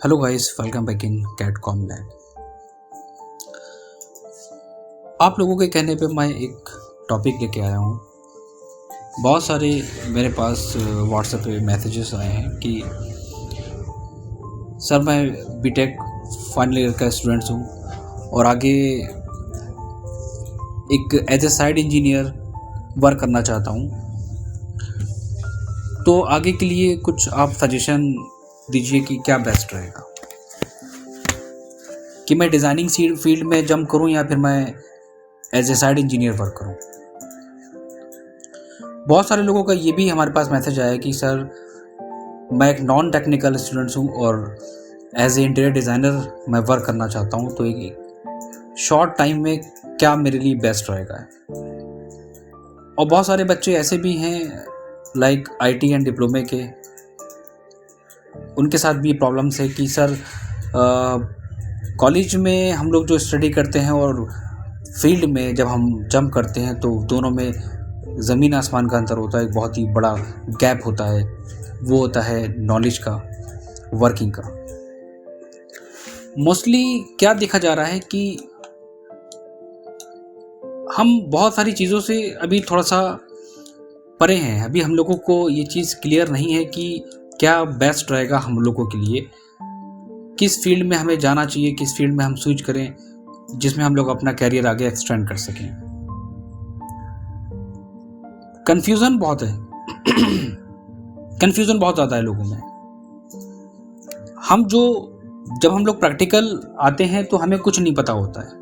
Hello guys, welcome back in cat com lab. आप लोगों के कहने पे मैं एक टॉपिक लेके आया हूँ। बहुत सारे मेरे पास व्हाट्सएप पे मैसेजेस आए हैं कि सर मैं बीटेक फाइनल ईयर का स्टूडेंट्स हूँ और आगे एक as a site engineer work करना चाहता हूँ, तो आगे के लिए कुछ आप सजेशन दीजिए कि क्या बेस्ट रहेगा, कि मैं डिज़ाइनिंग फील्ड में जंप करूं या फिर मैं as a site engineer work करूं। बहुत सारे लोगों का ये भी हमारे पास मैसेज आया कि सर मैं एक नॉन टेक्निकल स्टूडेंट्स हूं और एज ए इंटीरियर डिज़ाइनर मैं वर्क करना चाहता हूं, तो एक शॉर्ट टाइम में क्या मेरे लिए बेस्ट रहेगा। और बहुत सारे बच्चे ऐसे भी हैं लाइक आईटी एंड डिप्लोमे के, उनके साथ भी प्रॉब्लम्स है कि सर कॉलेज में हम लोग जो स्टडी करते हैं और फील्ड में जब हम जंप करते हैं तो दोनों में ज़मीन आसमान का अंतर होता है, एक बहुत ही बड़ा गैप होता है। वो होता है नॉलेज का, वर्किंग का। मोस्टली क्या देखा जा रहा है कि हम बहुत सारी चीज़ों से अभी थोड़ा सा परे हैं। अभी हम लोगों को ये चीज़ क्लियर नहीं है कि क्या बेस्ट रहेगा हम लोगों के लिए, किस फील्ड में हमें जाना चाहिए, किस फील्ड में हम स्विच करें जिसमें हम लोग अपना कैरियर आगे एक्सटेंड कर सकें। कंफ्यूजन बहुत है कंफ्यूजन बहुत ज़्यादा है लोगों में। जब हम लोग प्रैक्टिकल आते हैं तो हमें कुछ नहीं पता होता है,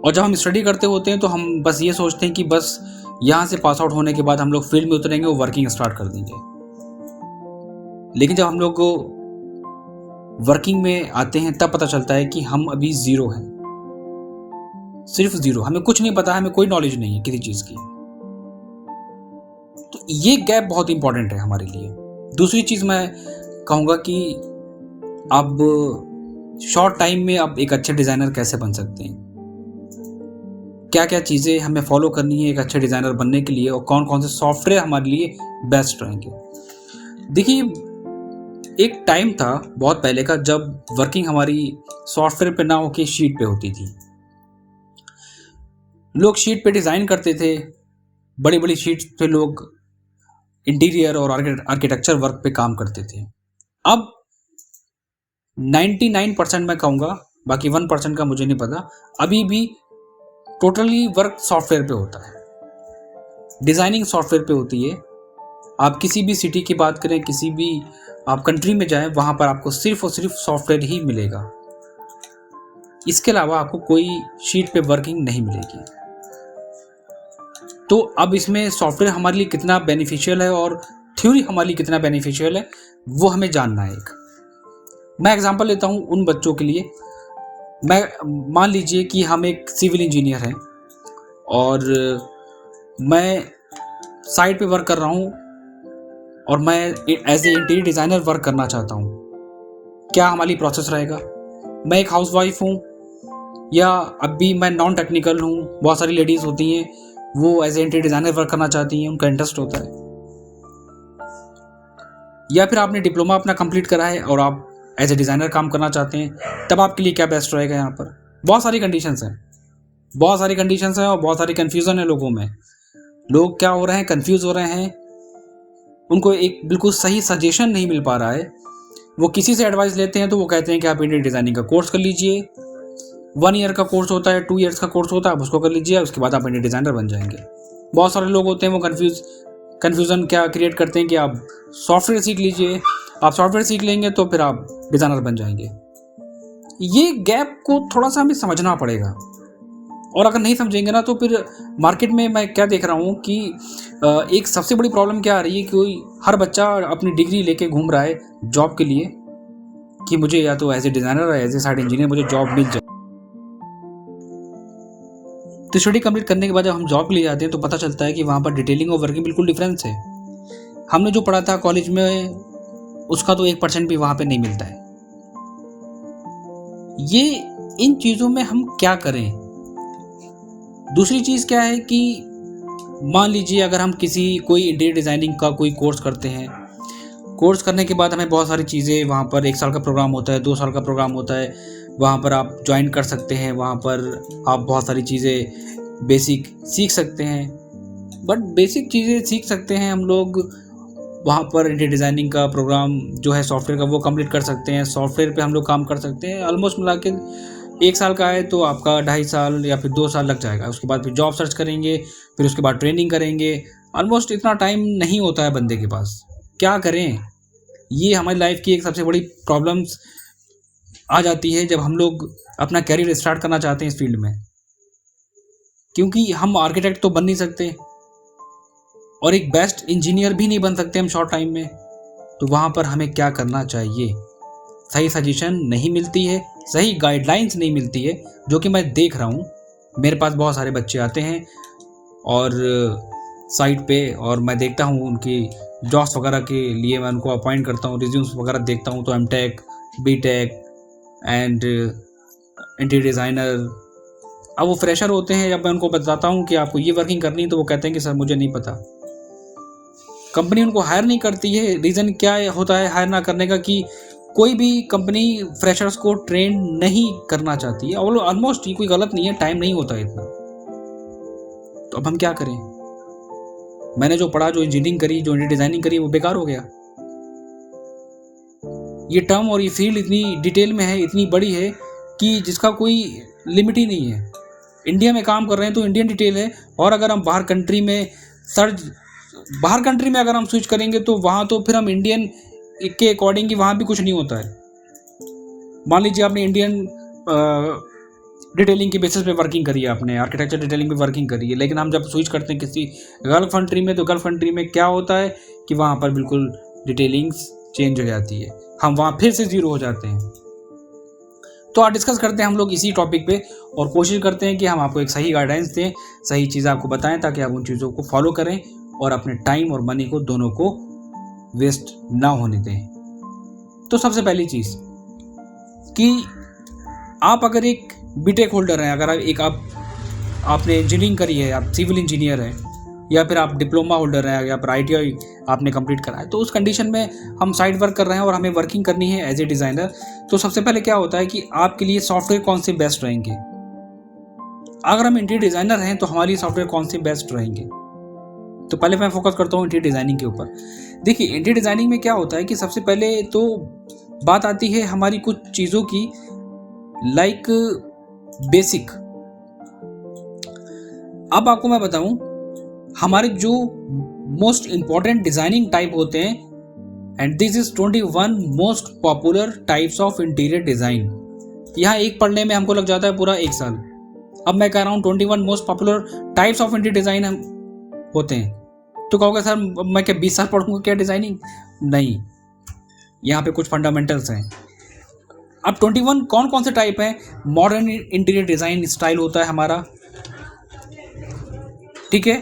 और जब हम स्टडी करते होते हैं तो हम बस ये सोचते हैं कि बस यहाँ से पास आउट होने के बाद हम लोग फील्ड में उतरेंगे और वर्किंग स्टार्ट कर देंगे। लेकिन जब हम लोग वर्किंग में आते हैं तब पता चलता है कि हम अभी ज़ीरो हैं, सिर्फ ज़ीरो। हमें कुछ नहीं पता, हमें कोई नॉलेज नहीं है किसी चीज़ की। तो ये गैप बहुत इंपॉर्टेंट है हमारे लिए। दूसरी चीज़ मैं कहूँगा कि आप शॉर्ट टाइम में आप एक अच्छे डिज़ाइनर कैसे बन सकते हैं, क्या क्या चीज़ें हमें फॉलो करनी है एक अच्छे डिज़ाइनर बनने के लिए, और कौन कौन से सॉफ्टवेयर हमारे लिए बेस्ट रहेंगे। देखिए, एक टाइम था बहुत पहले का जब वर्किंग हमारी सॉफ्टवेयर पे ना होके शीट पे होती थी। लोग शीट पे डिज़ाइन करते थे, बड़ी बड़ी शीट्स पे लोग इंटीरियर और आर्किटेक्चर वर्क पे काम करते थे। अब 99% मैं कहूँगा, बाकी 1% का मुझे नहीं पता, अभी भी टोटली वर्क सॉफ्टवेयर पे होता है, डिज़ाइनिंग सॉफ्टवेयर पे होती है। आप किसी भी सिटी की बात करें, किसी भी आप कंट्री में जाएं, वहाँ पर आपको सिर्फ और सिर्फ सॉफ्टवेयर ही मिलेगा। इसके अलावा आपको कोई शीट पे वर्किंग नहीं मिलेगी। तो अब इसमें सॉफ्टवेयर हमारे लिए कितना बेनिफिशियल है और थ्योरी हमारे लिए कितना बेनिफिशियल है, वो हमें जानना है। मैं एग्जांपल लेता हूँ उन बच्चों के लिए। मैं मान लीजिए कि हम एक सिविल इंजीनियर हैं और मैं साइट पे वर्क कर रहा हूँ और मैं as a interior designer work करना चाहता हूँ। क्या हमारी प्रोसेस रहेगा? मैं एक हाउसवाइफ हूँ या अभी मैं नॉन टेक्निकल हूँ। बहुत सारी लेडीज़ होती हैं, वो as a interior designer work करना चाहती हैं, उनका इंटरेस्ट होता है। या फिर आपने डिप्लोमा अपना कंप्लीट करा है और आप एज ए डिज़ाइनर काम करना चाहते हैं, तब आपके लिए क्या बेस्ट रहेगा। यहाँ पर बहुत सारी कंडीशंस हैं और बहुत सारी कन्फ्यूज़न है लोगों में। लोग क्या हो रहे हैं, कन्फ्यूज़ हो रहे हैं, उनको एक बिल्कुल सही सजेशन नहीं मिल पा रहा है। वो किसी से एडवाइस लेते हैं तो वो कहते हैं कि आप इंटीरियर डिज़ाइनिंग का कोर्स कर लीजिए, 1 ईयर का कोर्स होता है, 2 ईयर्स का कोर्स होता है, आप उसको कर लीजिए, उसके बाद आप इंटीरियर डिज़ाइनर बन जाएंगे। बहुत सारे लोग होते हैं वो कन्फ्यूज़न क्या क्रिएट करते हैं कि आप सॉफ्टवेयर सीख लीजिए, आप सॉफ्टवेयर सीख लेंगे तो फिर आप डिज़ाइनर बन जाएंगे। ये गैप को थोड़ा सा हमें समझना पड़ेगा, और अगर नहीं समझेंगे ना तो फिर मार्केट में मैं क्या देख रहा हूँ कि एक सबसे बड़ी प्रॉब्लम क्या आ रही है कि हर बच्चा अपनी डिग्री लेके घूम रहा है जॉब के लिए कि मुझे या तो एज ए डिज़ाइनर या एज ए साइड इंजीनियर मुझे जॉब मिल जाए। तो स्टडी कंप्लीट करने के बाद जब हम जॉब के लिए जाते हैं तो पता चलता है कि वहाँ पर डिटेलिंग और वर्किंग बिल्कुल डिफरेंस है। हमने जो पढ़ा था कॉलेज में उसका तो 1% भी वहाँ पे नहीं मिलता है। ये इन चीज़ों में हम क्या करें। दूसरी चीज़ क्या है कि मान लीजिए अगर हम कोई इंटीरियर डिज़ाइनिंग का कोई कोर्स करते हैं, कोर्स करने के बाद हमें बहुत सारी चीज़ें, वहाँ पर 1 साल का प्रोग्राम होता है, 2 साल का प्रोग्राम होता है, वहाँ पर आप ज्वाइन कर सकते हैं, वहाँ पर आप बहुत सारी चीज़ें बेसिक सीख सकते हैं। बट बेसिक चीज़ें सीख सकते हैं हम लोग वहाँ पर। इंटीरियर डिज़ाइनिंग का प्रोग्राम जो है सॉफ्टवेयर का, वो कंप्लीट कर सकते हैं। सॉफ्टवेयर पे हम लोग काम कर सकते हैं। ऑलमोस्ट मिला के 1 साल का है तो आपका 2.5 साल या फिर 2 साल लग जाएगा। उसके बाद फिर जॉब सर्च करेंगे, फिर उसके बाद ट्रेनिंग करेंगे। ऑलमोस्ट इतना टाइम नहीं होता है बंदे के पास। क्या करें? ये हमारी लाइफ की एक सबसे बड़ी प्रॉब्लम्स आ जाती है जब हम लोग अपना कैरियर स्टार्ट करना चाहते हैं इस फील्ड में, क्योंकि हम आर्किटेक्ट तो बन नहीं सकते और एक बेस्ट इंजीनियर भी नहीं बन सकते हम शॉर्ट टाइम में। तो वहाँ पर हमें क्या करना चाहिए? सही सजेशन नहीं मिलती है, सही गाइडलाइंस नहीं मिलती है, जो कि मैं देख रहा हूँ। मेरे पास बहुत सारे बच्चे आते हैं और साइट पे, और मैं देखता हूँ उनकी जॉब्स वगैरह के लिए मैं उनको अपॉइंट करता हूँ, रिज्यूम्स वगैरह देखता हूँ तो MTech, BTech and interior designer. अब वो फ्रेशर होते हैं, जब मैं उनको बताता हूँ कि आपको ये वर्किंग करनी है तो वो कहते हैं कि सर मुझे नहीं पता। कंपनी उनको हायर नहीं करती है। रीज़न क्या होता है हायर ना करने का? कि कोई भी कंपनी फ्रेशर्स को ट्रेन नहीं करना चाहती है। और ऑलमोस्ट ये कोई गलत नहीं है, टाइम नहीं होता है इतना। तो अब हम क्या करें? मैंने जो पढ़ा, जो इंजीनियरिंग करी, जो डिज़ाइनिंग करी, वो बेकार हो गया। ये टर्म और ये फील्ड इतनी डिटेल में है, इतनी बड़ी है कि जिसका कोई लिमिट ही नहीं है। इंडिया में काम कर रहे हैं तो इंडियन डिटेल है, और अगर हम बाहर कंट्री में अगर हम स्विच करेंगे तो वहाँ तो फिर हम इंडियन के अकॉर्डिंग ही वहाँ भी कुछ नहीं होता है। मान लीजिए आपने इंडियन डिटेलिंग के बेसिस पे वर्किंग करी है, आपने आर्किटेक्चर डिटेलिंग पे वर्किंग करी है, लेकिन हम जब स्विच करते हैं किसी गल्फ कंट्री में, तो गल्फ कंट्री में क्या होता है कि वहाँ पर बिल्कुल डिटेलिंग्स चेंज हो जाती है, हम वहाँ फिर से ज़ीरो हो जाते हैं। तो आज डिस्कस करते हैं हम लोग इसी टॉपिक पे, और कोशिश करते हैं कि हम आपको एक सही गाइडेंस दें, सही चीज़ आपको बताएं, ताकि आप उन चीज़ों को फॉलो करें और अपने टाइम और मनी को दोनों को वेस्ट ना होने दें। तो सबसे पहली चीज़ कि आप अगर एक बीटेक होल्डर हैं, अगर आपने इंजीनियरिंग करी है, आप सिविल इंजीनियर हैं, या फिर आप डिप्लोमा होल्डर हैं, या फिर ITI आपने कंप्लीट करा है, तो उस कंडीशन में हम साइड वर्क कर रहे हैं और हमें वर्किंग करनी है एज ए डिज़ाइनर। तो सबसे पहले क्या होता है कि आपके लिए सॉफ्टवेयर कौन से बेस्ट रहेंगे? अगर हम इंटीरियर डिज़ाइनर हैं तो हमारे लिए सॉफ्टवेयर कौन से बेस्ट रहेंगे? तो पहले मैं फोकस करता हूँ इंटीरियर डिज़ाइनिंग के ऊपर। देखिए, इंटीरियर डिज़ाइनिंग में क्या होता है कि सबसे पहले तो बात आती है हमारी कुछ चीज़ों की, लाइक बेसिक। अब आपको मैं बताऊं, हमारे जो मोस्ट इंपॉर्टेंट डिजाइनिंग टाइप होते हैं, and this is 21 most popular types of interior design. यहाँ एक पढ़ने में हमको लग जाता है पूरा 1 साल। अब मैं कह रहा हूँ 21 most popular types of interior design होते हैं, तो कहोगे सर मैं क्या 20 साल पढ़ूंगा क्या डिजाइनिंग? नहीं, यहाँ पे कुछ फंडामेंटल्स हैं। अब 21 कौन कौन से टाइप हैं? मॉडर्न इंटीरियर डिज़ाइन स्टाइल होता है हमारा, ठीक है।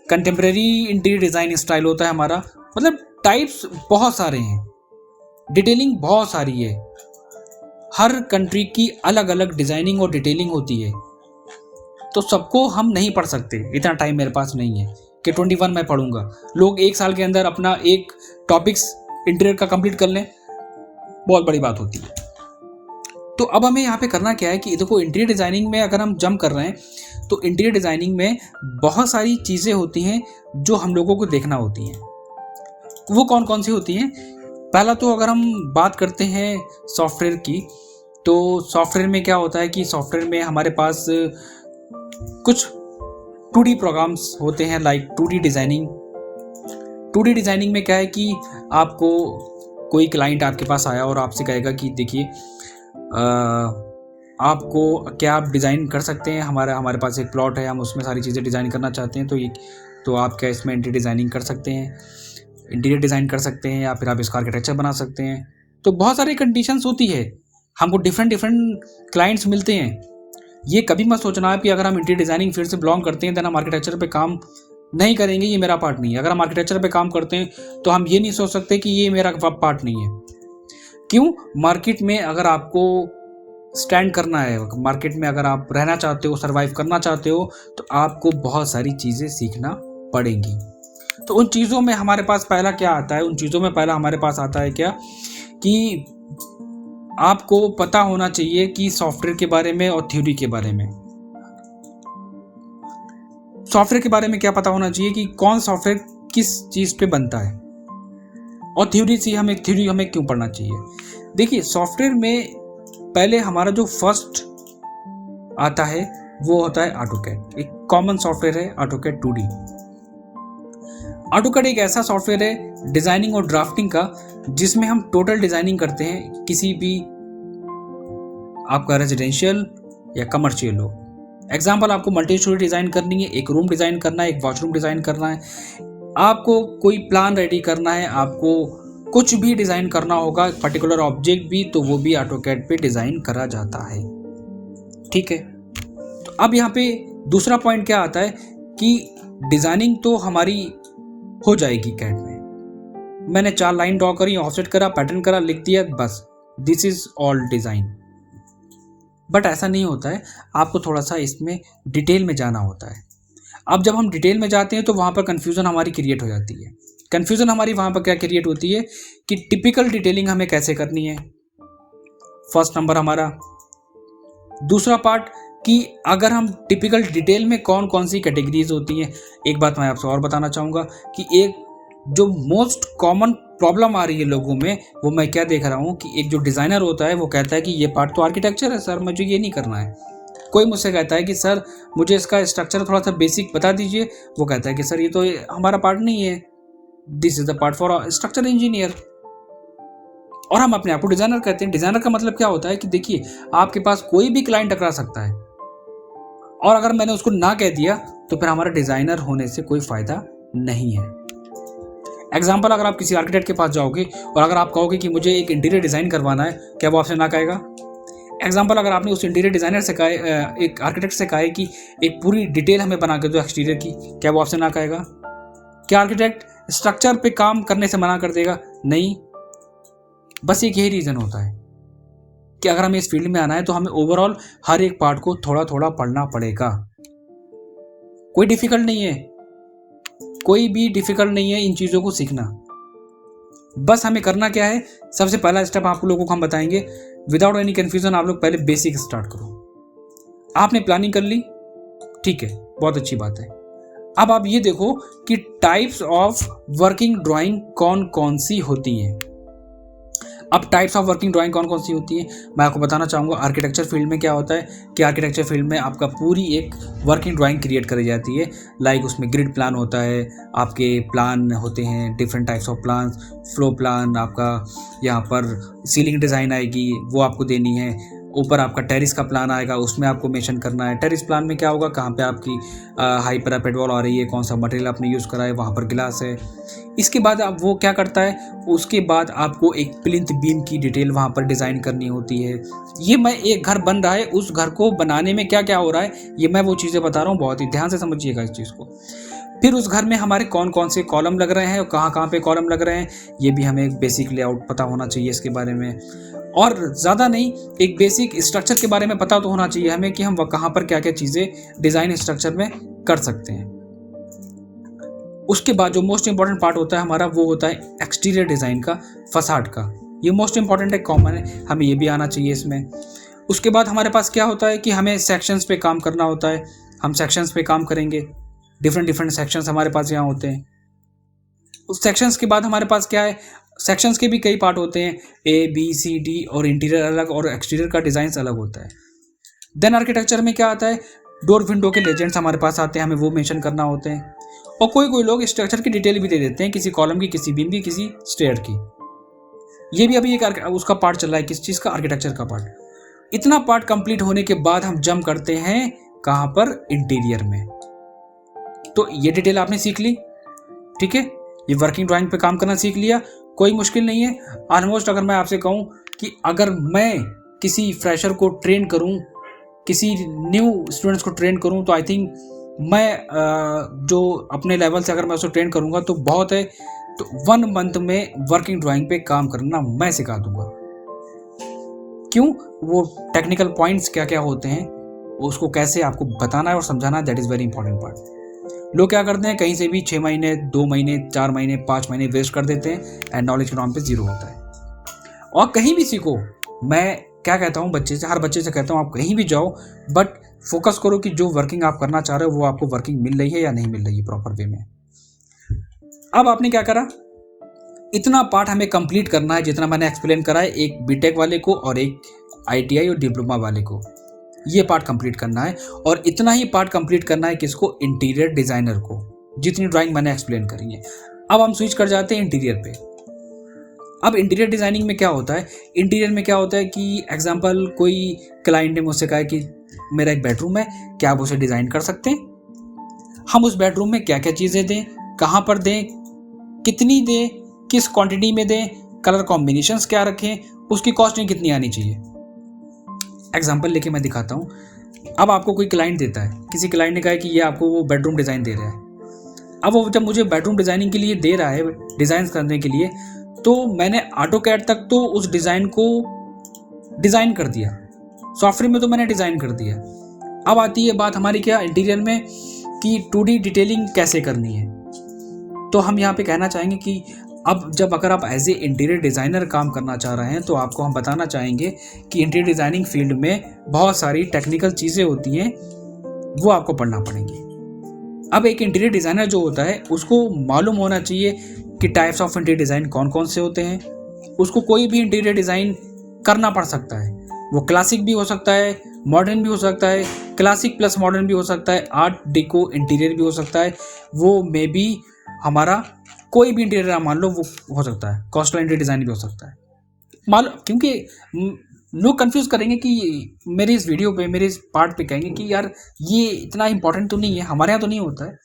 कंटेम्प्रेरी इंटीरियर डिज़ाइन स्टाइल होता है हमारा। मतलब टाइप्स बहुत सारे हैं, डिटेलिंग बहुत सारी है। हर कंट्री की अलग अलग डिज़ाइनिंग और डिटेलिंग होती है, तो सबको हम नहीं पढ़ सकते। इतना टाइम मेरे पास नहीं है कि 21 मैं पढ़ूंगा। लोग 1 साल के अंदर अपना एक टॉपिक्स इंटीरियर का कंप्लीट कर लें, बहुत बड़ी बात होती है। तो अब हमें यहाँ पे करना क्या है कि देखो, इंटीरियर डिज़ाइनिंग में अगर हम जंप कर रहे हैं तो इंटीरियर डिज़ाइनिंग में बहुत सारी चीज़ें होती हैं जो हम लोगों को देखना होती हैं। वो कौन कौन सी होती हैं? पहला तो अगर हम बात करते हैं सॉफ्टवेयर की, तो सॉफ्टवेयर में क्या होता है कि सॉफ्टवेयर में हमारे पास कुछ 2D प्रोग्राम्स होते हैं, like 2D designing. 2D designing में क्या है कि आपको कोई क्लाइंट आपके पास आया और आपसे कहेगा कि देखिए आपको क्या आप डिज़ाइन कर सकते हैं, हमारे पास एक प्लॉट है, हम उसमें सारी चीज़ें डिज़ाइन करना चाहते हैं, तो आप क्या इसमें इंटीरियर डिज़ाइनिंग कर सकते हैं, इंटीरियर डिज़ाइन कर सकते हैं, या फिर आप इसका आर्किटेक्चर बना सकते हैं। तो बहुत सारी कंडीशंस होती है, हमको डिफरेंट क्लाइंट्स मिलते हैं। ये कभी मत सोचना है कि अगर हम इंटीरियर डिज़ाइनिंग फील्ड से बिलोंग करते हैं तो हम आर्किटेक्चर पे काम नहीं करेंगे, ये मेरा पार्ट नहीं है। अगर हम आर्किटेक्चर पे काम करते हैं तो हम ये नहीं सोच सकते कि ये मेरा पार्ट नहीं है। क्यों? मार्केट में अगर आपको स्टैंड करना है, मार्केट में अगर आप रहना चाहते हो, सर्वाइव करना चाहते हो, तो आपको बहुत सारी चीज़ें सीखना पड़ेंगी। तो उन चीज़ों में हमारे पास पहला क्या आता है, उन चीज़ों में पहला हमारे पास आता है क्या कि आपको पता होना चाहिए कि सॉफ्टवेयर के बारे में और थ्योरी के बारे में। सॉफ्टवेयर के बारे में क्या पता होना चाहिए कि कौन सॉफ्टवेयर किस चीज़ पे बनता है, और थ्योरी हमें क्यों पढ़ना चाहिए। देखिए, सॉफ्टवेयर में पहले हमारा जो फर्स्ट आता है वो होता है ऑटोकैड। एक कॉमन सॉफ्टवेयर है ऑटोकैड 2D। ऑटोकैड एक ऐसा सॉफ्टवेयर है डिजाइनिंग और ड्राफ्टिंग का, जिसमें हम टोटल डिजाइनिंग करते हैं किसी भी आपका रेजिडेंशियल या कमर्शियल हो। एग्जाम्पल, आपको मल्टी स्टोरी डिजाइन करनी है, एक रूम डिजाइन करना है, एक वॉशरूम डिजाइन करना है, आपको कोई प्लान रेडी करना है, आपको कुछ भी डिजाइन करना होगा, पर्टिकुलर ऑब्जेक्ट भी, तो वो भी ऑटोकैड पे डिजाइन करा जाता है। ठीक है, तो अब यहाँ पे दूसरा पॉइंट क्या आता है कि डिजाइनिंग तो हमारी हो जाएगी कैड में। मैंने 4 लाइन ड्रॉ करी, ऑफसेट करा, पैटर्न करा, लिख दिया, बस this is all design. But ऐसा नहीं होता है, आपको थोड़ा सा इसमें डिटेल में जाना होता है। अब जब हम डिटेल में जाते हैं तो वहाँ पर कन्फ्यूज़न हमारी क्रिएट हो जाती है। कन्फ्यूज़न हमारी वहाँ पर क्या क्रिएट होती है कि टिपिकल डिटेलिंग हमें कैसे करनी है, फर्स्ट नंबर हमारा। दूसरा पार्ट कि अगर हम टिपिकल डिटेल में कौन कौन सी कैटेगरीज होती हैं। एक बात मैं आपसे और बताना चाहूँगा कि एक जो मोस्ट कॉमन प्रॉब्लम आ रही है लोगों में, वो मैं क्या देख रहा हूँ कि एक जो डिज़ाइनर होता है वो कहता है कि ये पार्ट तो आर्किटेक्चर है सर, मुझे ये नहीं करना है। कोई मुझसे कहता है कि सर मुझे इसका स्ट्रक्चर थोड़ा सा बेसिक बता दीजिए, वो कहता है कि सर ये तो हमारा पार्ट नहीं है, this is the part for structure engineer. और हम अपने आप को डिज़ाइनर कहते हैं। डिज़ाइनर का मतलब क्या होता है कि देखिए, आपके पास कोई भी क्लाइंट टकरा सकता है, और अगर मैंने उसको ना कह दिया तो फिर हमारा डिज़ाइनर होने से कोई फ़ायदा नहीं है। एग्जाम्पल, अगर आप किसी आर्किटेक्ट के पास जाओगे और अगर आप कहोगे कि मुझे एक इंटीरियर डिज़ाइन करवाना है, क्या वो आपसे ना कहेगा? एग्जाम्पल, अगर आपने उस इंटीरियर डिज़ाइनर से कहा, एक आर्किटेक्ट से कहा है कि एक पूरी डिटेल हमें बना के दो एक्सटीरियर की, क्या वो आपसे ना कहेगा? क्या आर्किटेक्ट स्ट्रक्चर पे काम करने से मना कर देगा? नहीं। बस एक यही रीज़न होता है कि अगर हमें इस फील्ड में आना है तो हमें ओवरऑल हर एक पार्ट को थोड़ा थोड़ा पढ़ना पड़ेगा। कोई डिफिकल्ट नहीं है, कोई भी डिफिकल्ट नहीं है इन चीज़ों को सीखना। बस हमें करना क्या है, सबसे पहला स्टेप आप लोगों को हम बताएंगे, विदाउट एनी कन्फ्यूजन आप लोग पहले बेसिक स्टार्ट करो। आपने प्लानिंग कर ली, ठीक है, बहुत अच्छी बात है। अब आप ये देखो कि टाइप्स ऑफ वर्किंग ड्राइंग कौन कौन सी होती हैं। अब टाइप्स ऑफ वर्किंग ड्राइंग कौन कौन सी होती है मैं आपको बताना चाहूँगा। आर्किटेक्चर फील्ड में क्या होता है कि आर्किटेक्चर फील्ड में आपका पूरी एक वर्किंग ड्राइंग क्रिएट करी जाती है। लाइक उसमें ग्रिड प्लान होता है, आपके प्लान होते हैं, different types of plan, flow plan, आपका यहाँ पर सीलिंग डिज़ाइन आएगी वो आपको देनी है, ऊपर आपका टेरिस का प्लान आएगा उसमें आपको मेंशन करना है। टेरिस प्लान में क्या होगा, कहाँ पे आपकी हाई पैरापेट वॉल आ रही है, कौन सा मटेरियल आपने यूज़ करा है, वहाँ पर गिलास है। इसके बाद आप वो क्या करता है, उसके बाद आपको एक प्लिंथ बीम की डिटेल वहाँ पर डिज़ाइन करनी होती है। ये मैं एक घर बन रहा है, उस घर को बनाने में क्या क्या हो रहा है ये मैं वो चीज़ें बता रहा हूँ, बहुत ही ध्यान से समझिएगा इस चीज़ को। फिर उस घर में हमारे कौन कौन से कॉलम लग रहे हैं और कहाँ कहाँ पे कॉलम लग रहे हैं, ये भी हमें एक बेसिक लेआउट पता होना चाहिए इसके बारे में। और ज़्यादा नहीं, एक बेसिक स्ट्रक्चर के बारे में पता तो होना चाहिए हमें कि हम कहाँ पर क्या क्या चीज़ें डिज़ाइन स्ट्रक्चर में कर सकते हैं। उसके बाद जो मोस्ट इंपॉर्टेंट पार्ट होता है हमारा, वो होता है एक्सटीरियर डिज़ाइन का, फसाड का। ये मोस्ट इंपॉर्टेंट है, कॉमन है, हमें ये भी आना चाहिए इसमें। उसके बाद हमारे पास क्या होता है कि हमें सेक्शंस पे काम करना होता है, हम सेक्शंस पे काम करेंगे। डिफरेंट सेक्शंस हमारे पास यहाँ होते हैं। उस सेक्शंस के बाद हमारे पास क्या है, सेक्शंस के भी कई पार्ट होते हैं, ए बी सी डी, और इंटीरियर अलग और एक्सटीरियर का डिज़ाइन अलग होता है। देन आर्किटेक्चर में क्या आता है, डोर विंडो के लेजेंड्स हमारे पास आते हैं, हमें वो मेंशन करना होते हैं। और कोई लोग स्ट्रक्चर की डिटेल भी दे देते हैं, किसी कॉलम की, किसी बीम की, किसी स्टेयर की। ये भी अभी एक उसका पार्ट चल रहा है, किस चीज़ का, आर्किटेक्चर का पार्ट। इतना पार्ट कंप्लीट होने के बाद हम जंप करते हैं कहाँ पर, इंटीरियर में। तो ये डिटेल आपने सीख ली, ठीक है, ये वर्किंग ड्राइंग पे काम करना सीख लिया, कोई मुश्किल नहीं है। ऑलमोस्ट अगर मैं आपसे कहूँ कि अगर मैं किसी फ्रेशर को ट्रेन करूँ, किसी न्यू स्टूडेंट्स को ट्रेन करूँ, तो आई थिंक मैं जो अपने लेवल से अगर मैं उसको ट्रेन करूँगा तो बहुत है, तो 1 मंथ में वर्किंग ड्राइंग पे काम करना मैं सिखा दूंगा। क्यों, वो टेक्निकल पॉइंट्स क्या क्या होते हैं, उसको कैसे आपको बताना है और समझाना है, that is very important part. लोग क्या करते हैं, कहीं से भी 6 महीने, 2 महीने, 4 महीने, 5 महीने वेस्ट कर देते हैं एंड नॉलेज के नाम पे जीरो होता है। और कहीं भी सीखो, मैं क्या कहता हूँ बच्चे से, हर बच्चे से कहता हूँ, आप कहीं भी जाओ बट फोकस करो कि जो वर्किंग आप करना चाह रहे हो वो आपको वर्किंग मिल रही है या नहीं मिल रही है प्रॉपर वे में। अब आपने क्या करा, इतना पार्ट हमें कंप्लीट करना है जितना मैंने एक्सप्लेन करा है, एक बीटेक वाले को और एक आईटीआई और डिप्लोमा वाले को, ये पार्ट कंप्लीट करना है। और इतना ही पार्ट कंप्लीट करना है किसको, इंटीरियर डिजाइनर को, जितनी ड्राइंग मैंने एक्सप्लेन करी है। अब हम स्विच कर जाते हैं इंटीरियर पे। अब इंटीरियर डिजाइनिंग में क्या होता है, इंटीरियर में क्या होता है कि एग्जांपल कोई क्लाइंट ने मुझसे कहा कि मेरा एक बेडरूम है, क्या आप उसे डिज़ाइन कर सकते हैं? हम उस बेडरूम में क्या क्या चीज़ें दें, कहाँ पर दें, कितनी दें, किस क्वांटिटी में दें, कलर कॉम्बिनेशंस क्या रखें, उसकी कॉस्टिंग कितनी आनी चाहिए। एग्जांपल लेके मैं दिखाता हूँ। अब आपको कोई क्लाइंट देता है, किसी क्लाइंट ने कहा कि ये आपको वो बेडरूम डिज़ाइन दे रहा है। अब वो जब मुझे बेडरूम डिज़ाइनिंग के लिए दे रहा है, डिज़ाइन करने के लिए, तो मैंने ऑटोकैड तक तो उस डिज़ाइन को डिज़ाइन कर दिया, सॉफ्टवेयर में तो मैंने डिज़ाइन कर दिया। अब आती है बात हमारी क्या इंटीरियर में कि 2D डिटेलिंग कैसे करनी है। तो हम यहाँ पे कहना चाहेंगे कि अब जब अगर आप एज ए इंटीरियर डिज़ाइनर काम करना चाह रहे हैं तो आपको हम बताना चाहेंगे कि इंटीरियर डिज़ाइनिंग फील्ड में बहुत सारी टेक्निकल चीज़ें होती हैं, वो आपको पढ़ना पड़ेंगी। अब एक इंटीरियर डिज़ाइनर जो होता है उसको मालूम होना चाहिए कि टाइप्स ऑफ इंटीरियर डिज़ाइन कौन कौन से होते हैं। उसको कोई भी इंटीरियर डिज़ाइन करना पड़ सकता है, वो क्लासिक भी हो सकता है, मॉडर्न भी हो सकता है, क्लासिक प्लस मॉडर्न भी हो सकता है, आर्ट डेको इंटीरियर भी हो सकता है, वो मे बी हमारा कोई भी इंटीरियर मान लो वो हो सकता है, कॉस्टल इंटीरियर डिज़ाइन भी हो सकता है। मान लो, क्योंकि लोग कंफ्यूज करेंगे कि मेरे इस वीडियो पे, मेरे इस पार्ट पे कहेंगे कि यार ये इतना इंपॉर्टेंट तो नहीं है, हमारे यहाँ तो नहीं होता है।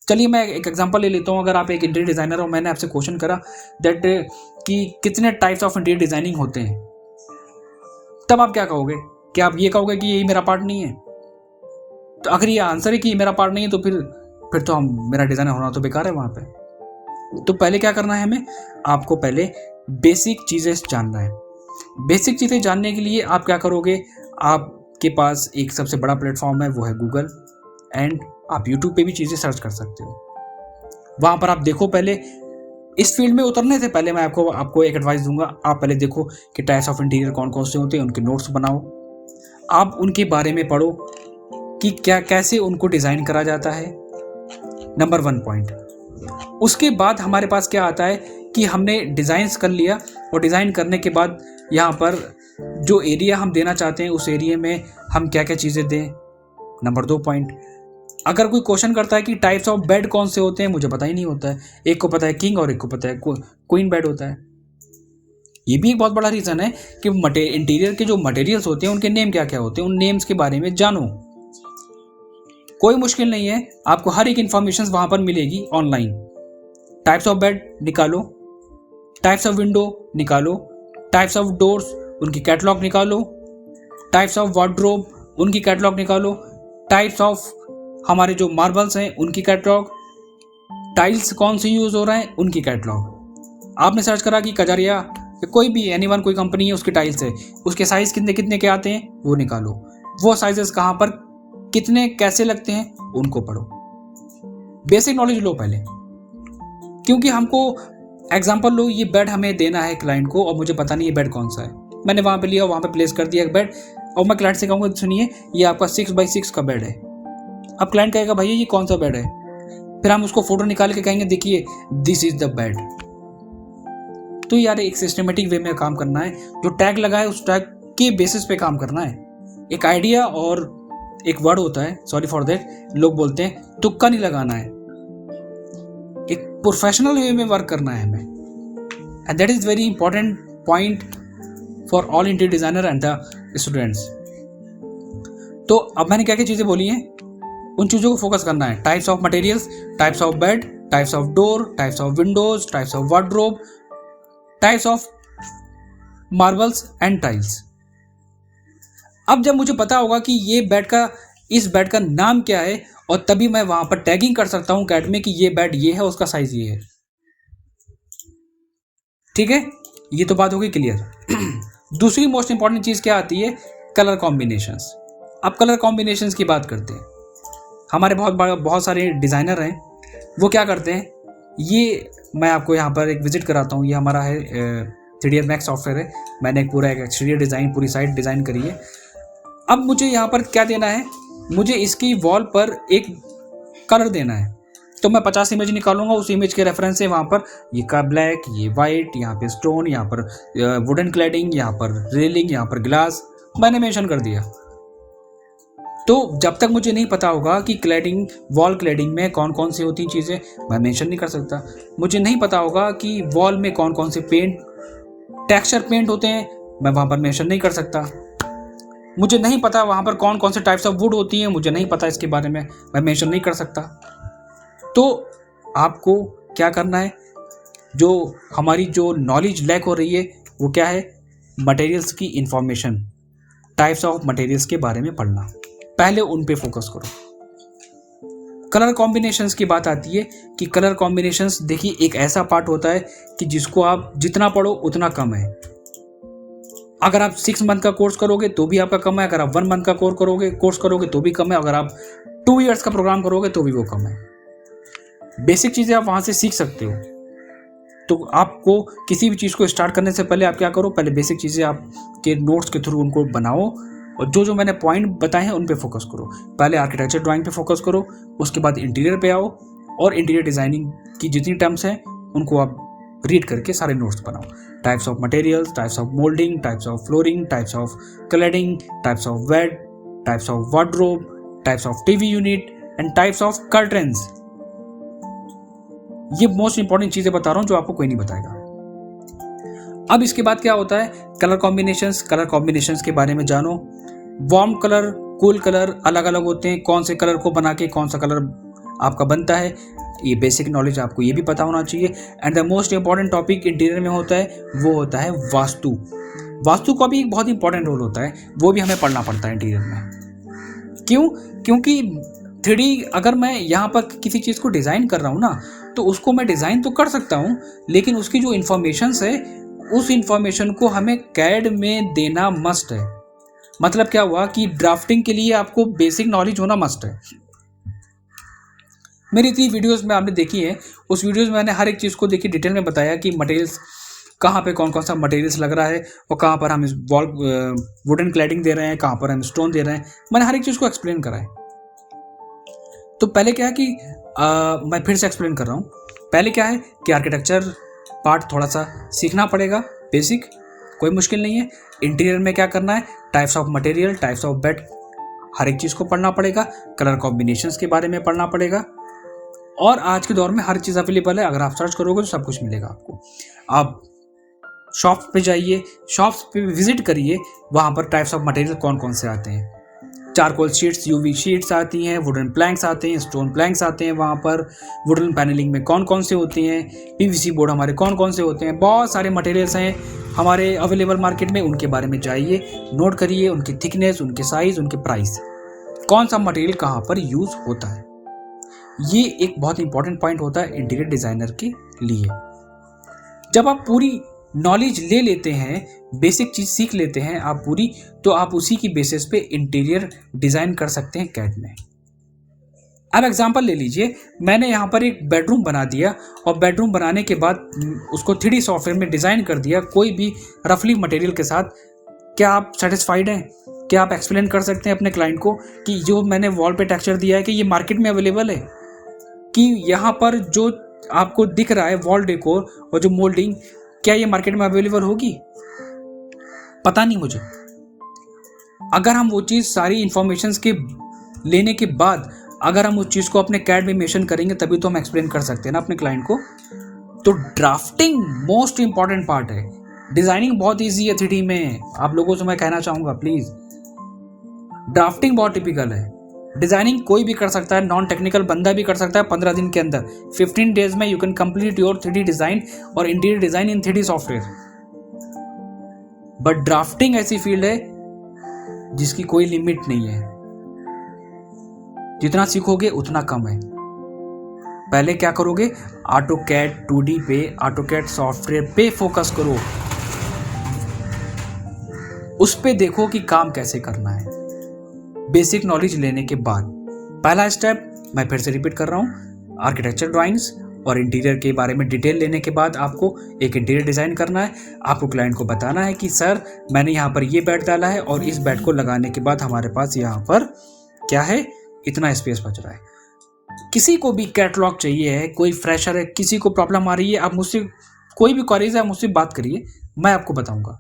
चलिए मैं एक एग्जांपल ले लेता हूँ। अगर आप एक इंटीरियर डिज़ाइनर हो, मैंने आपसे क्वेश्चन करा दैट कि कितने टाइप्स ऑफ इंटीरियर डिज़ाइनिंग होते हैं, तब आप क्या कहोगे? क्या आप ये कहोगे कि यही मेरा पार्ट नहीं है? तो अगर ये आंसर है कि मेरा पार्ट नहीं है तो फिर तो हम मेरा डिज़ाइनर होना तो बेकार है वहाँ पे। तो पहले क्या करना है हमें, आपको पहले बेसिक चीज़ें जानना है। बेसिक चीज़ें जानने के लिए आप क्या करोगे, आपके पास एक सबसे बड़ा प्लेटफॉर्म है, वो है गूगल, एंड आप यूट्यूब पे भी चीज़ें सर्च कर सकते हो। वहाँ पर आप देखो, पहले इस फील्ड में उतरने से पहले मैं आपको एक एडवाइस दूंगा, आप पहले देखो कि टाइप्स ऑफ इंटीरियर कौन कौन से होते हैं, उनके नोट्स बनाओ, आप उनके बारे में पढ़ो कि क्या कैसे उनको डिज़ाइन करा जाता है। Number 1 point. उसके बाद हमारे पास क्या आता है कि हमने डिज़ाइंस कर लिया, और डिज़ाइन करने के बाद यहाँ पर जो एरिया हम देना चाहते हैं उस एरिया में हम क्या क्या चीज़ें दें। Number 2 point. अगर कोई क्वेश्चन करता है कि टाइप्स ऑफ बेड कौन से होते हैं, मुझे पता ही नहीं होता है, एक को पता है किंग और एक को पता है क्वीन बेड होता है। ये भी एक बहुत बड़ा रीज़न है कि इंटीरियर के जो मटेरियल्स होते हैं उनके नेम क्या क्या होते हैं, उन नेम्स के बारे में जानो। कोई मुश्किल नहीं है, आपको हर एक इंफॉर्मेशन वहाँ पर मिलेगी ऑनलाइन। टाइप्स ऑफ बेड निकालो, टाइप्स ऑफ विंडो निकालो, टाइप्स ऑफ डोर्स उनकी कैटलॉग निकालो, टाइप्स ऑफ वार्डरोब उनकी कैटलॉग निकालो, टाइप्स ऑफ हमारे जो मार्बल्स हैं उनकी कैटलॉग, टाइल्स कौन से यूज़ हो रहे हैं उनकी कैटलॉग। आपने सर्च करा कि कजारिया कोई भी एनीवन कोई कंपनी है उसकी टाइल्स है, उसके साइज़ कितने कितने के आते हैं वो निकालो, वो साइजेस कहाँ पर कितने कैसे लगते हैं उनको पढ़ो। बेसिक नॉलेज लो पहले, क्योंकि हमको एग्जांपल लो, ये बेड हमें देना है क्लाइंट को और मुझे पता नहीं ये बेड कौन सा है, मैंने वहाँ पे लिया, वहाँ पे प्लेस कर दिया एक बेड, और मैं क्लाइंट से कहूँगा सुनिए ये आपका 6x6 का बेड है। अब क्लाइंट कहेगा भैया ये कौन सा बेड है, फिर हम उसको फोटो निकाल के कहेंगे देखिए दिस इज द बेड। तो यार एक सिस्टमेटिक वे में काम करना है, जो टैग लगा है उस टैग के बेसिस पे काम करना है। एक आइडिया और एक वर्ड होता है, सॉरी फॉर दैट, लोग बोलते हैं तुक्का नहीं लगाना है, एक प्रोफेशनल वे में वर्क करना है हमें, and that is very important point for all interior designer and the students. तो अब मैंने क्या क्या चीज़ें बोली हैं, उन चीज़ों को फोकस करना है। Types of materials, types of bed, types of door, types of Windows, types of wardrobe, types of marbles and tiles. अब जब मुझे पता होगा कि ये बेड का, इस बेड का नाम क्या है, और तभी मैं वहां पर टैगिंग कर सकता हूं कैड में कि ये बेड ये है, उसका साइज ये है। ठीक है, ये तो बात हो गई क्लियर। दूसरी मोस्ट इंपॉर्टेंट चीज क्या आती है, कलर कॉम्बिनेशंस। अब कलर कॉम्बिनेशंस की बात करते हैं। हमारे बहुत सारे डिज़ाइनर हैं, वो क्या करते हैं, ये मैं आपको यहाँ पर एक विजिट कराता हूँ। ये हमारा है 3ds Max सॉफ्टवेयर है। मैंने पूरा एक एक्सटीरियर डिज़ाइन, पूरी साइट डिज़ाइन करी है। अब मुझे यहाँ पर क्या देना है, मुझे इसकी वॉल पर एक कलर देना है। तो मैं 50 इमेज निकालूंगा, उस इमेज के रेफरेंस से वहाँ पर ये का ब्लैक, ये वाइट, यहाँ पे स्टोन, यहाँ पर वुडन क्लैडिंग, यहाँ पर रेलिंग, यहाँ पर ग्लास, मैंने मेंशन कर दिया। तो जब तक मुझे नहीं पता होगा कि क्लैडिंग, वॉल क्लैडिंग में कौन कौन सी होती चीज़ें, मैं मेंशन नहीं कर सकता। मुझे नहीं पता होगा कि वॉल में कौन कौन से पेंट, टेक्सचर पेंट होते हैं, मैं वहाँ पर मेंशन नहीं कर सकता। मुझे नहीं पता वहाँ पर कौन कौन से टाइप्स ऑफ वुड होती हैं, मुझे नहीं पता इसके बारे में, मैं मेंशन नहीं कर सकता। तो आपको क्या करना है, जो हमारी जो नॉलेज लैक हो रही है वो क्या है, मटेरियल्स की इंफॉर्मेशन, टाइप्स ऑफ मटेरियल्स के बारे में पढ़ना, पहले उन पे फोकस करो। कलर कॉम्बिनेशंस की बात आती है कि कलर कॉम्बिनेशंस, देखिए एक ऐसा पार्ट होता है कि जिसको आप जितना पढ़ो उतना कम है। अगर आप 6 मंथ का कोर्स करोगे तो भी आपका कम है, अगर आप 1 मंथ का कोर्स करोगे तो भी कम है, अगर आप 2 ईयर्स का प्रोग्राम करोगे तो भी वो कम है। बेसिक चीज़ें आप वहाँ से सीख सकते हो। तो आपको किसी भी चीज़ को स्टार्ट करने से पहले आप क्या करो, पहले बेसिक चीज़ें आपके नोट्स के थ्रू उनको बनाओ, और जो मैंने पॉइंट बताए हैं उन पे फोकस करो। पहले आर्किटेक्चर ड्राइंग पे फोकस करो, उसके बाद इंटीरियर पे आओ, और इंटीरियर डिज़ाइनिंग की जितनी टर्म्स हैं उनको आप रीड करके सारे नोट्स बनाओ। Types of materials, types of moulding, types of flooring, types of cladding, types of bed, types of wardrobe, types of TV unit and types of curtains. ये most important चीज़ें बता रहा हूँ जो आपको कोई नहीं बताएगा। अब इसके बाद क्या होता है, कलर कॉम्बिनेशंस के बारे में जानो। वार्म कलर, कूल कलर अलग अलग होते हैं, कौन से कलर को बना के कौन सा कलर आपका बनता है, ये बेसिक नॉलेज आपको ये भी पता होना चाहिए। And the most important topic interior में होता है, वो होता है वास्तु। वास्तु का भी एक बहुत इंपॉर्टेंट रोल होता है, वो भी हमें पढ़ना पड़ता है इंटीरियर में। क्यों? क्योंकि 3D अगर मैं यहाँ पर किसी चीज़ को डिज़ाइन कर रहा हूँ ना, तो उसको मैं डिज़ाइन तो कर सकता हूँ, लेकिन उसकी जो इन्फॉर्मेशंस है, उस इन्फॉर्मेशन को हमें कैड में देना मस्ट है। मतलब क्या हुआ कि ड्राफ्टिंग के लिए आपको बेसिक नॉलेज होना मस्ट है। मेरी इतनी वीडियोस में आपने देखी है, उस वीडियोस में मैंने हर एक चीज़ को देखी, डिटेल में बताया कि मटेरियल्स कहाँ पे कौन कौन सा मटेरियल्स लग रहा है, और कहाँ पर हम वॉल वुडन क्लैडिंग दे रहे हैं, कहाँ पर हम स्टोन दे रहे हैं, मैंने हर एक चीज़ को एक्सप्लेन करा है। तो पहले क्या है कि मैं फिर से एक्सप्लेन कर रहा हूँ। पहले क्या है कि आर्किटेक्चर पार्ट थोड़ा सा सीखना पड़ेगा, बेसिक, कोई मुश्किल नहीं है। इंटीरियर में क्या करना है, types of material, types of bed, हर एक चीज़ को पढ़ना पड़ेगा। कलर कॉम्बिनेशंस के बारे में पढ़ना पड़ेगा। और आज के दौर में हर चीज़ अवेलेबल है, अगर आप सर्च करोगे तो सब कुछ मिलेगा आपको। आप शॉप्स पे जाइए, शॉप्स पे विजिट करिए, वहाँ पर टाइप्स ऑफ मटेरियल कौन कौन से आते हैं। चारकोल शीट्स, यूवी शीट्स आती हैं, वुडन प्लैंक्स आते हैं, स्टोन प्लैंक्स आते हैं, वहाँ पर वुडन पैनलिंग में कौन कौन से होते हैं, पीवीसी बोर्ड हमारे कौन कौन से होते हैं, बहुत सारे मटेरियल्स हैं हमारे अवेलेबल मार्केट में। उनके बारे में जाइए, नोट करिए, उनकी थिकनेस, उनके साइज़, उनके प्राइस, कौन सा मटेरियल कहाँ पर यूज़ होता है। ये एक बहुत इंपॉर्टेंट पॉइंट होता है इंटीरियर डिज़ाइनर के लिए। जब आप पूरी नॉलेज ले लेते हैं, बेसिक चीज़ सीख लेते हैं आप पूरी, तो आप उसी की बेसिस पे इंटीरियर डिज़ाइन कर सकते हैं कैड में। अब एग्जांपल ले लीजिए, मैंने यहाँ पर एक बेडरूम बना दिया, और बेडरूम बनाने के बाद उसको 3D सॉफ्टवेयर में डिज़ाइन कर दिया कोई भी रफली मटेरियल के साथ। क्या आप सेटिस्फाइड हैं? क्या आप एक्सप्लेन कर सकते हैं अपने क्लाइंट को कि जो मैंने वॉल पे टेक्सचर दिया है कि ये मार्केट में अवेलेबल है, कि यहाँ पर जो आपको दिख रहा है वॉल डेकोर और जो मोल्डिंग, क्या ये मार्केट में अवेलेबल होगी? पता नहीं मुझे। अगर हम वो चीज़ सारी इंफॉर्मेशंस के लेने के बाद अगर हम उस चीज़ को अपने कैड में मेंशन करेंगे, तभी तो हम एक्सप्लेन कर सकते हैं ना अपने क्लाइंट को। तो ड्राफ्टिंग मोस्ट इंपॉर्टेंट पार्ट है। डिज़ाइनिंग बहुत ईजी है 3D में, आप लोगों से मैं कहना चाहूँगा प्लीज़। ड्राफ्टिंग बहुत टिपिकल है। डिज़ाइनिंग कोई भी कर सकता है, नॉन टेक्निकल बंदा भी कर सकता है 15 दिन के अंदर। 15 डेज में you can complete your 3D design और interior design in 3D software. But drafting ऐसी फील्ड है जिसकी कोई लिमिट नहीं है। जितना सीखोगे उतना कम है। पहले क्या करोगे, ऑटोकैड 2D पे, ऑटोकैड सॉफ्टवेयर पे फोकस करो, उस पे देखो कि काम कैसे करना है। बेसिक नॉलेज लेने के बाद पहला स्टेप मैं फिर से रिपीट कर रहा हूँ, आर्किटेक्चर ड्राइंग्स और इंटीरियर के बारे में डिटेल लेने के बाद आपको एक इंटीरियर डिज़ाइन करना है। आपको क्लाइंट को बताना है कि सर मैंने यहाँ पर ये बेड डाला है और इस बेड को लगाने के बाद हमारे पास यहाँ पर क्या है, इतना स्पेस बच रहा है। किसी को भी कैटलॉग चाहिए है, कोई फ्रेशर है, किसी को प्रॉब्लम आ रही है, आप मुझसे कोई भी क्वेरीज है, आप मुझसे बात करिए, मैं आपको बताऊँगा।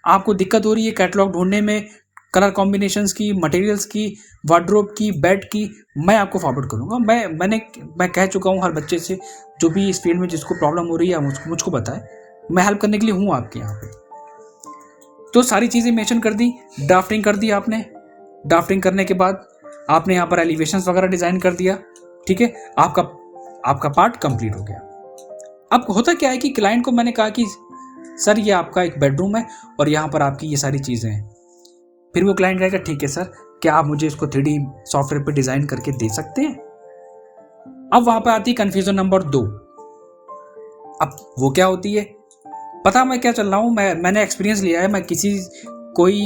आपको दिक्कत हो रही है कैटलॉग ढूंढने में, कलर कॉम्बिनेशंस की, मटेरियल्स की, वार्डरोब की, बेड की, मैं आपको फॉरवर्ड करूँगा। मैं कह चुका हूँ हर बच्चे से, जो भी इस फील्ड में जिसको प्रॉब्लम हो रही है मुझको बताए, मैं हेल्प करने के लिए हूँ आपके यहाँ पे। तो सारी चीज़ें मेंशन कर दी, ड्राफ्टिंग कर दी आपने। ड्राफ्टिंग करने के बाद आपने यहाँ पर एलिवेशंस वगैरह डिज़ाइन कर दिया, ठीक है, आपका पार्ट कंप्लीट हो गया। अब होता क्या है कि क्लाइंट को मैंने कहा कि सर ये आपका एक बेडरूम है और यहाँ पर आपकी ये सारी चीज़ें हैं। फिर वो क्लाइंट कहेगा ठीक है सर, क्या आप मुझे इसको 3D सॉफ्टवेयर पे डिज़ाइन करके दे सकते हैं। अब वहाँ पे आती है कन्फ्यूजन नंबर 2। अब वो क्या होती है, पता मैं क्या चल रहा हूँ, मैंने एक्सपीरियंस लिया है। कोई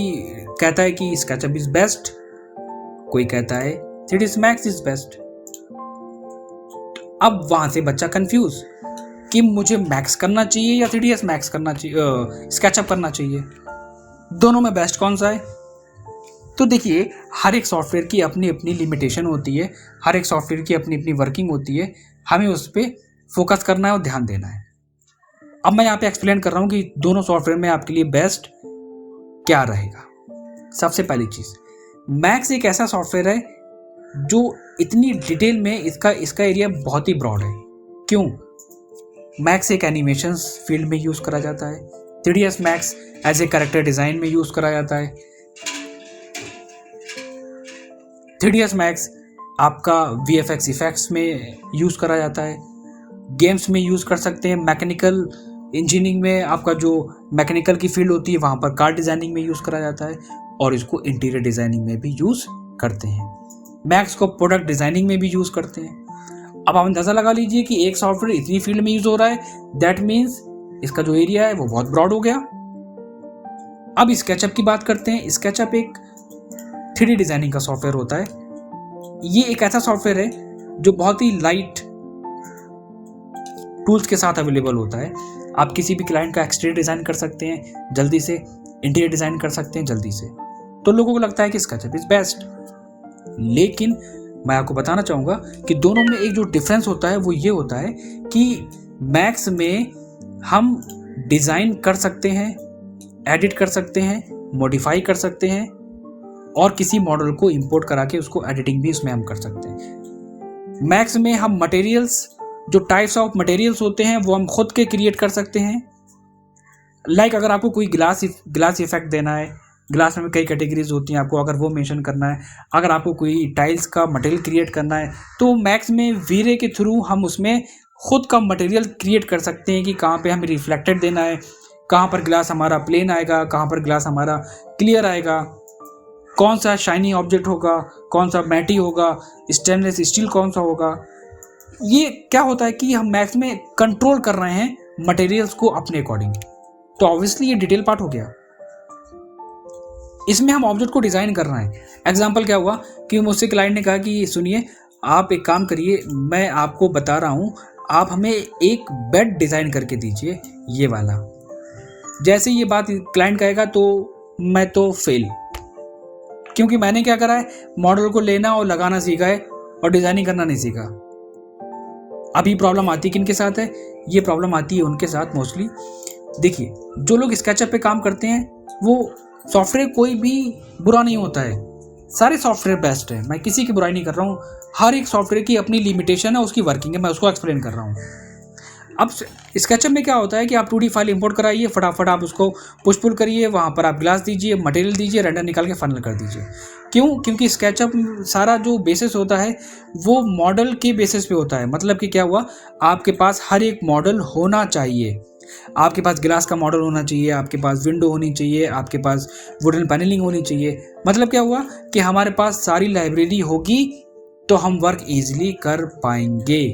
कहता है कि स्केचअप इज बेस्ट, कोई कहता है 3ds Max इज बेस्ट। अब वहाँ से बच्चा कंफ्यूज कि मुझे मैक्स करना चाहिए या 3ds Max करना चाहिए, स्केचअप करना चाहिए, दोनों में बेस्ट कौन सा है। तो देखिए, हर एक सॉफ्टवेयर की अपनी अपनी लिमिटेशन होती है, हर एक सॉफ्टवेयर की अपनी अपनी वर्किंग होती है, हमें उस पर फोकस करना है और ध्यान देना है। अब मैं यहाँ पे एक्सप्लेन कर रहा हूँ कि दोनों सॉफ्टवेयर में आपके लिए बेस्ट क्या रहेगा। सबसे पहली चीज़, मैक्स एक ऐसा सॉफ्टवेयर है जो इतनी डिटेल में इसका एरिया बहुत ही ब्रॉड है। क्यों? मैक्स एक एनिमेशंस फील्ड में यूज़ करा जाता है, 3ds Max as a character design में यूज़ करा जाता है, 3ds Max आपका VFX इफेक्ट्स में यूज़ करा जाता है, गेम्स में यूज़ कर सकते हैं, मैकेनिकल इंजीनियरिंग में आपका जो मैकेनिकल की फील्ड होती है वहाँ पर कार डिज़ाइनिंग में यूज़ करा जाता है, और इसको इंटीरियर डिज़ाइनिंग में भी यूज़ करते हैं। मैक्स को प्रोडक्ट डिज़ाइनिंग में भी यूज़ करते हैं। अब आप अंदाज़ा लगा लीजिए कि एक सॉफ्टवेयर इतनी फील्ड में यूज़ हो रहा है, दैट मीन्स इसका जो एरिया है वो बहुत ब्रॉड हो गया। अब स्केचअप की बात करते हैं। स्केचअप एक 3D डिज़ाइनिंग का सॉफ्टवेयर होता है। ये एक ऐसा सॉफ्टवेयर है जो बहुत ही लाइट टूल्स के साथ अवेलेबल होता है। आप किसी भी क्लाइंट का एक्सटीरियर डिज़ाइन कर सकते हैं जल्दी से, इंटीरियर डिज़ाइन कर सकते हैं जल्दी से। तो लोगों को लगता है कि स्केचअप इज़ बेस्ट, लेकिन मैं आपको बताना चाहूँगा कि दोनों में एक जो डिफरेंस होता है वो ये होता है कि मैक्स में हम डिज़ाइन कर सकते हैं, एडिट कर सकते हैं, मॉडिफाई कर सकते हैं, और किसी मॉडल को इंपोर्ट करा के उसको एडिटिंग भी इसमें हम कर सकते हैं। मैक्स में हम मटेरियल्स, जो टाइप्स ऑफ मटेरियल्स होते हैं वो हम खुद के क्रिएट कर सकते हैं। लाइक अगर आपको कोई ग्लास इफेक्ट देना है, ग्लास में कई कैटेगरीज होती हैं, आपको अगर वो मेंशन करना है, अगर आपको कोई टाइल्स का मटेरियल क्रिएट करना है, तो मैक्स में वीरे के थ्रू हम उसमें खुद का मटेरियल क्रिएट कर सकते हैं कि कहाँ पे हमें रिफ्लेक्टेड देना है, कहाँ पर ग्लास हमारा प्लेन आएगा, कहाँ पर ग्लास हमारा क्लियर आएगा, कौन सा शाइनी ऑब्जेक्ट होगा, कौन सा मैटी होगा, स्टेनलेस स्टील कौन सा होगा। ये क्या होता है कि हम मैक्स में कंट्रोल कर रहे हैं मटेरियल्स को अपने अकॉर्डिंग। तो ऑब्वियसली ये डिटेल पार्ट हो गया। इसमें हम ऑब्जेक्ट को डिज़ाइन कर रहे हैं। एग्जांपल क्या हुआ कि मुझसे क्लाइंट ने कहा कि सुनिए, आप एक काम करिए, मैं आपको बता रहा हूँ, आप हमें एक बेड डिज़ाइन करके दीजिए ये वाला। जैसे ये बात क्लाइंट कहेगा तो मैं तो फेल, क्योंकि मैंने क्या करा है, मॉडल को लेना और लगाना सीखा है और डिज़ाइनिंग करना नहीं सीखा। अभी प्रॉब्लम आती है किनके साथ है? ये प्रॉब्लम आती है उनके साथ मोस्टली। देखिए, जो लोग स्केचअप पे काम करते हैं, वो सॉफ्टवेयर कोई भी बुरा नहीं होता है, सारे सॉफ्टवेयर बेस्ट है, मैं किसी की बुराई नहीं कर रहा हूँ। हर एक सॉफ्टवेयर की अपनी लिमिटेशन है, उसकी वर्किंग है, मैं उसको एक्सप्लेन कर रहा हूँ। अब स्केचअप में क्या होता है कि आप 2D फाइल इंपोर्ट कराइए, फटाफट आप उसको पुश पुल करिए, वहाँ पर आप ग्लास दीजिए, मटेरियल दीजिए, रेंडर निकाल के फाइनल कर दीजिए। क्यों? क्योंकि स्केचअप सारा जो बेसिस होता है वो मॉडल के बेसिस पे होता है। मतलब कि क्या हुआ, आपके पास हर एक मॉडल होना चाहिए। आपके पास ग्लास का मॉडल होना चाहिए, आपके पास विंडो होनी चाहिए, आपके पास वुडन पैनलिंग होनी चाहिए। मतलब क्या हुआ कि हमारे पास सारी लाइब्रेरी होगी तो हम वर्क ईजिली कर पाएंगे।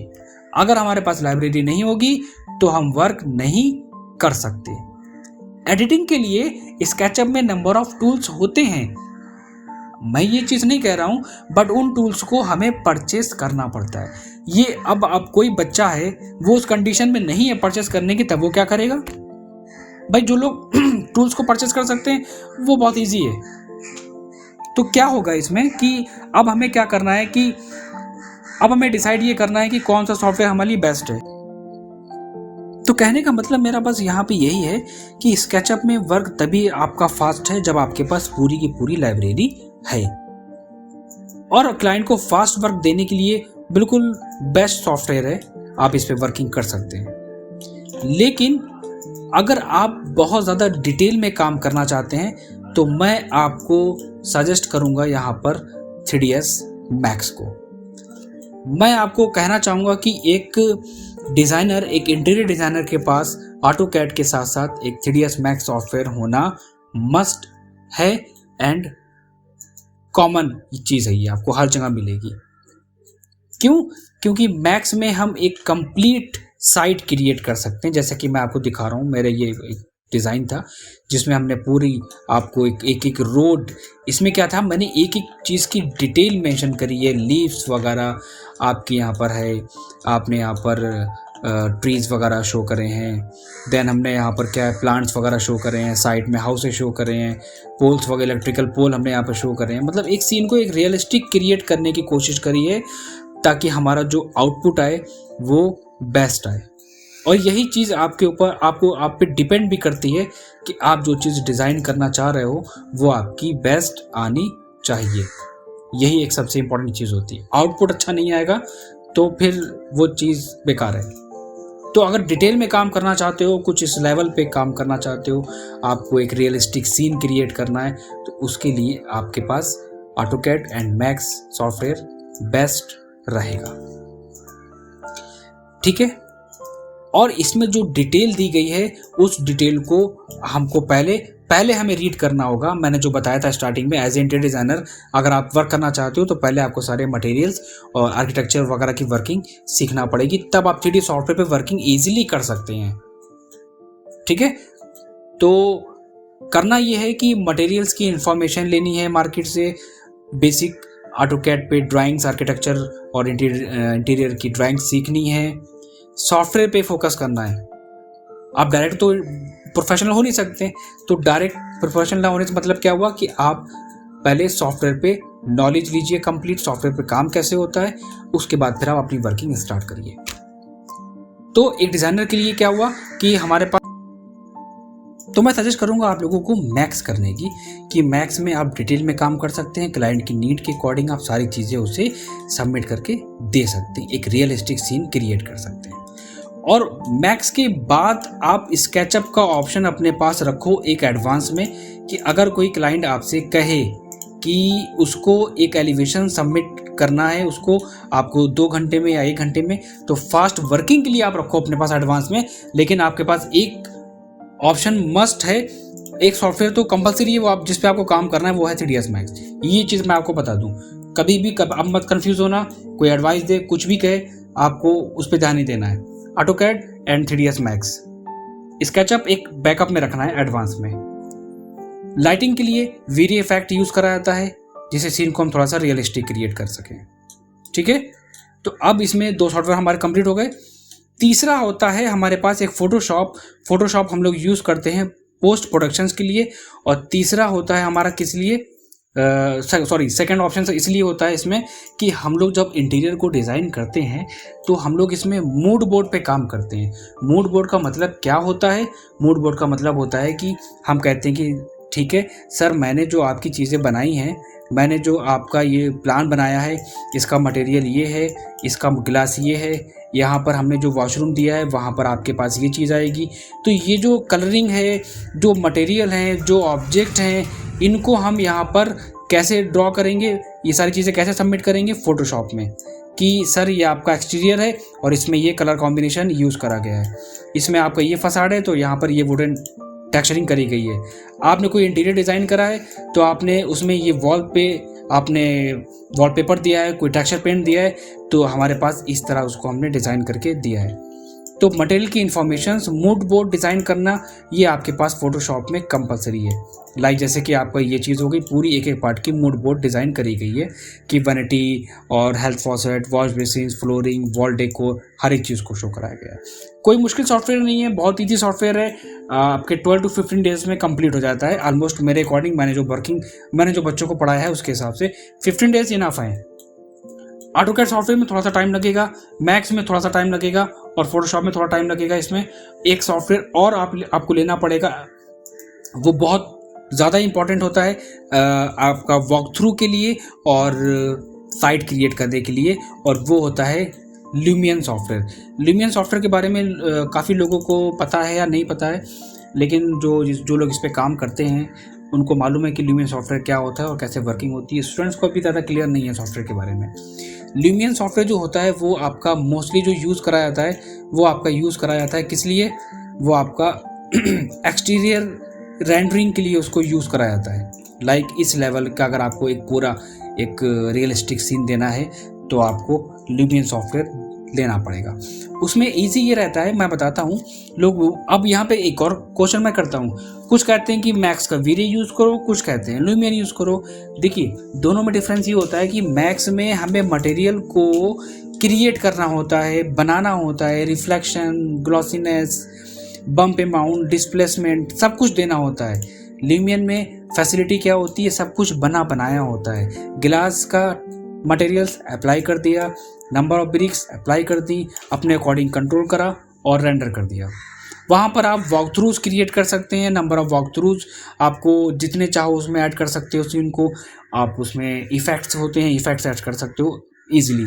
अगर हमारे पास लाइब्रेरी नहीं होगी तो हम वर्क नहीं कर सकते। एडिटिंग के लिए स्केचअप में नंबर ऑफ टूल्स होते हैं। मैं ये चीज़ नहीं कह रहा हूँ, बट उन टूल्स को हमें परचेस करना पड़ता है। ये अब कोई बच्चा है वो उस कंडीशन में नहीं है परचेस करने की, तब वो क्या करेगा भाई? जो लोग टूल्स को परचेस कर सकते हैं वो बहुत ईजी है। तो क्या होगा इसमें कि अब हमें क्या करना है कि अब हमें डिसाइड ये करना है कि कौन सा सॉफ्टवेयर हमारे लिए बेस्ट है। तो कहने का मतलब मेरा बस यहाँ पे यही है कि स्केचअप में वर्क तभी आपका फास्ट है जब आपके पास पूरी की पूरी लाइब्रेरी है, और क्लाइंट को फास्ट वर्क देने के लिए बिल्कुल बेस्ट सॉफ्टवेयर है, आप इस पे वर्किंग कर सकते हैं। लेकिन अगर आप बहुत ज़्यादा डिटेल में काम करना चाहते हैं तो मैं आपको सजेस्ट करूंगा यहाँ पर 3ds Max को। मैं आपको कहना चाहूँगा कि एक डिज़ाइनर, एक इंटीरियर डिज़ाइनर के पास AutoCAD के साथ साथ एक 3ds Max सॉफ्टवेयर होना मस्ट है, एंड कॉमन चीज़ है, ये आपको हर जगह मिलेगी। क्यों? क्योंकि मैक्स में हम एक कंप्लीट साइट क्रिएट कर सकते हैं। जैसे कि मैं आपको दिखा रहा हूँ, मेरे ये एक डिज़ाइन था जिसमें हमने पूरी आपको एक रोड, इसमें क्या था, मैंने एक एक चीज़ की डिटेल मेंशन करी है। लीव्स वगैरह आपके यहाँ पर है, आपने यहाँ पर ट्रीज़ वगैरह शो करे हैं। देन हमने यहाँ पर क्या है, प्लांट्स वगैरह शो करे हैं, साइड में हाउसेस शो करे हैं, पोल्स वगैरह, इलेक्ट्रिकल पोल हमने यहाँ पर शो करे हैं। मतलब एक सीन को एक रियलिस्टिक क्रिएट करने की कोशिश करी है ताकि हमारा जो आउटपुट आए वो बेस्ट आए। और यही चीज़ आपके ऊपर आप पे डिपेंड भी करती है कि आप जो चीज़ डिज़ाइन करना चाह रहे हो वो आपकी बेस्ट आनी चाहिए। यही एक सबसे इम्पोर्टेंट चीज़ होती है। आउटपुट अच्छा नहीं आएगा तो फिर वो चीज़ बेकार है। तो अगर डिटेल में काम करना चाहते हो, कुछ इस लेवल पे काम करना चाहते हो, आपको एक रियलिस्टिक सीन क्रिएट करना है, तो उसके लिए आपके पास AutoCAD and Max software best रहेगा। ठीक है। और इसमें जो डिटेल दी गई है उस डिटेल को हमको पहले हमें रीड करना होगा। मैंने जो बताया था स्टार्टिंग में, एज ए इंटीरियर डिज़ाइनर अगर आप वर्क करना चाहते हो तो पहले आपको सारे मटेरियल्स और आर्किटेक्चर वगैरह की वर्किंग सीखना पड़ेगी, तब आप 3D सॉफ्टवेयर पे वर्किंग ईजिली कर सकते हैं। ठीक है। तो करना ये है कि मटेरियल्स की इंफॉर्मेशन लेनी है मार्केट से, बेसिक AutoCAD पे ड्राइंग्स, आर्किटेक्चर और इंटीरियर की ड्राइंग सीखनी है। सॉफ्टवेयर पे फोकस करना है। आप डायरेक्ट तो प्रोफेशनल हो नहीं सकते, तो डायरेक्ट प्रोफेशनल होने से मतलब क्या हुआ कि आप पहले सॉफ्टवेयर पे नॉलेज लीजिए, कंप्लीट सॉफ्टवेयर पे काम कैसे होता है, उसके बाद फिर आप अपनी वर्किंग स्टार्ट करिए। तो एक डिज़ाइनर के लिए क्या हुआ कि हमारे पास, तो मैं सजेस्ट करूंगा आप लोगों को मैक्स करने की, कि मैक्स में आप डिटेल में काम कर सकते हैं। क्लाइंट की नीड के अकॉर्डिंग आप सारी चीज़ें उसे सबमिट करके दे सकते हैं, एक रियलिस्टिक सीन क्रिएट कर सकते हैं। और मैक्स के बाद आप स्केचअप का ऑप्शन अपने पास रखो एक एडवांस में, कि अगर कोई क्लाइंट आपसे कहे कि उसको एक एलिवेशन सबमिट करना है, उसको आपको 2 घंटे में या 1 घंटे में, तो फास्ट वर्किंग के लिए आप रखो अपने पास एडवांस में। लेकिन आपके पास एक ऑप्शन मस्ट है, एक सॉफ्टवेयर तो कंपलसरी है, वो आप जिस पे आपको काम करना है वो है 3ds Max। ये चीज़ मैं आपको बता दूं, कभी भी आप मत कंफ्यूज होना, कोई एडवाइस दे, कुछ भी कहे, आपको उस पर ध्यान नहीं देना है। AutoCAD and 3ds Max। SketchUp एक बैकअप में रखना है एडवांस में। लाइटिंग के लिए वीरी इफेक्ट यूज़ करा जाता है, जिससे सीन को हम थोड़ा सा रियलिस्टिक क्रिएट कर सकें। ठीक है। तो अब इसमें 2 सॉफ्टवेयर हमारे कंप्लीट हो गए। तीसरा होता है हमारे पास एक फोटोशॉप हम लोग यूज़ करते हैं पोस्ट प्रोडक्शंस के लिए। और तीसरा होता है हमारा किस लिए, सेकंड ऑप्शन इसलिए होता है इसमें कि हम लोग जब इंटीरियर को डिज़ाइन करते हैं तो हम लोग इसमें मूड बोर्ड पे काम करते हैं। मूड बोर्ड का मतलब क्या होता है? मूड बोर्ड का मतलब होता है कि हम कहते हैं कि ठीक है सर, मैंने जो आपकी चीज़ें बनाई हैं, मैंने जो आपका ये प्लान बनाया है, इसका मटेरियल ये है, इसका ग्लास ये है, यहाँ पर हमने जो वॉशरूम दिया है वहाँ पर आपके पास ये चीज़ आएगी। तो ये जो कलरिंग है, जो मटेरियल हैं, जो ऑब्जेक्ट हैं, इनको हम यहाँ पर कैसे ड्रॉ करेंगे, ये सारी चीज़ें कैसे सबमिट करेंगे फोटोशॉप में, कि सर ये आपका एक्सटीरियर है और इसमें ये कलर कॉम्बिनेशन यूज़ करा गया है, इसमें आपका ये फसाड है तो यहाँ पर ये वुडन टेक्सचरिंग करी गई है। आपने कोई इंटीरियर डिज़ाइन करा है तो आपने उसमें ये वॉल पे आपने वॉलपेपर दिया है, कोई टेक्सचर पेंट दिया है, तो हमारे पास इस तरह उसको हमने डिज़ाइन करके दिया है। तो मटेरियल की इन्फॉर्मेशन, मूड बोर्ड डिज़ाइन करना, ये आपके पास फोटोशॉप में कंपलसरी है। लाइक जैसे कि आपका ये चीज़ हो गई, पूरी एक एक पार्ट की मूड बोर्ड डिज़ाइन करी गई है कि वैनिटी और health faucet, wash basin, flooring, wall decor, हर एक चीज़ को शो कराया गया है। कोई मुश्किल सॉफ्टवेयर नहीं है, बहुत ईजी सॉफ्टवेयर है, आपके 12 to 15 डेज़ में कंप्लीट हो जाता है ऑलमोस्ट। मेरे अकॉर्डिंग मैंने जो बच्चों को पढ़ाया है उसके हिसाब से 15 डेज़ इनफ है। ऑटोकैड सॉफ्टवेयर में थोड़ा सा टाइम लगेगा, मैक्स में थोड़ा सा टाइम लगेगा और फोटोशॉप में थोड़ा टाइम लगेगा। इसमें एक सॉफ्टवेयर और आपको लेना पड़ेगा, वो बहुत ज़्यादा इंपॉर्टेंट होता है आपका वॉक थ्रू के लिए और साइट क्रिएट करने के लिए, और वो होता है ल्यूमियन सॉफ्टवेयर। ल्यूमियन सॉफ्टवेयर के बारे में काफ़ी लोगों को पता है या नहीं पता है, लेकिन जो लोग इस पर काम करते हैं उनको मालूम है कि ल्यूमियन सॉफ्टवेयर क्या होता है और कैसे वर्किंग होती है। स्टूडेंट्स को अभी ज़्यादा क्लियर नहीं है सॉफ्टवेयर के बारे में। ल्यूमियन सॉफ्टवेयर जो होता है वो आपका मोस्टली जो यूज़ कराया जाता है, वो आपका यूज़ कराया जाता है किस लिए, वो आपका एक्सटीरियर रेंडरिंग के लिए उसको यूज़ कराया जाता है। लाइक इस लेवल का अगर आपको एक पूरा एक रियलिस्टिक सीन देना है तो आपको ल्यूमियन सॉफ्टवेयर लेना पड़ेगा। उसमें इजी ये रहता है, मैं बताता हूँ लोग। अब यहाँ पे एक और क्वेश्चन मैं करता हूँ, कुछ कहते हैं कि मैक्स का वीरे यूज़ करो, कुछ कहते हैं ल्यूमियन यूज़ करो। देखिए दोनों में डिफरेंस ये होता है कि मैक्स में हमें मटेरियल को क्रिएट करना होता है, बनाना होता है, reflection, glossiness, bump amount, displacement, सब कुछ देना होता है। ल्यूमियन में फैसिलिटी क्या होती है, सब कुछ बनाया होता है। गिलास का मटेरियल्स अप्लाई कर दिया, नंबर ऑफ ब्रिक्स अप्लाई कर दी, अपने अकॉर्डिंग कंट्रोल करा और रेंडर कर दिया। वहाँ पर आप वॉक थ्रूज क्रिएट कर सकते हैं, नंबर ऑफ वॉक थ्रूज आपको जितने चाहो उसमें ऐड कर सकते हो, सीन को आप उसमें इफ़ेक्ट्स होते हैं, इफ़ेक्ट्स ऐड कर सकते हो ईजिली।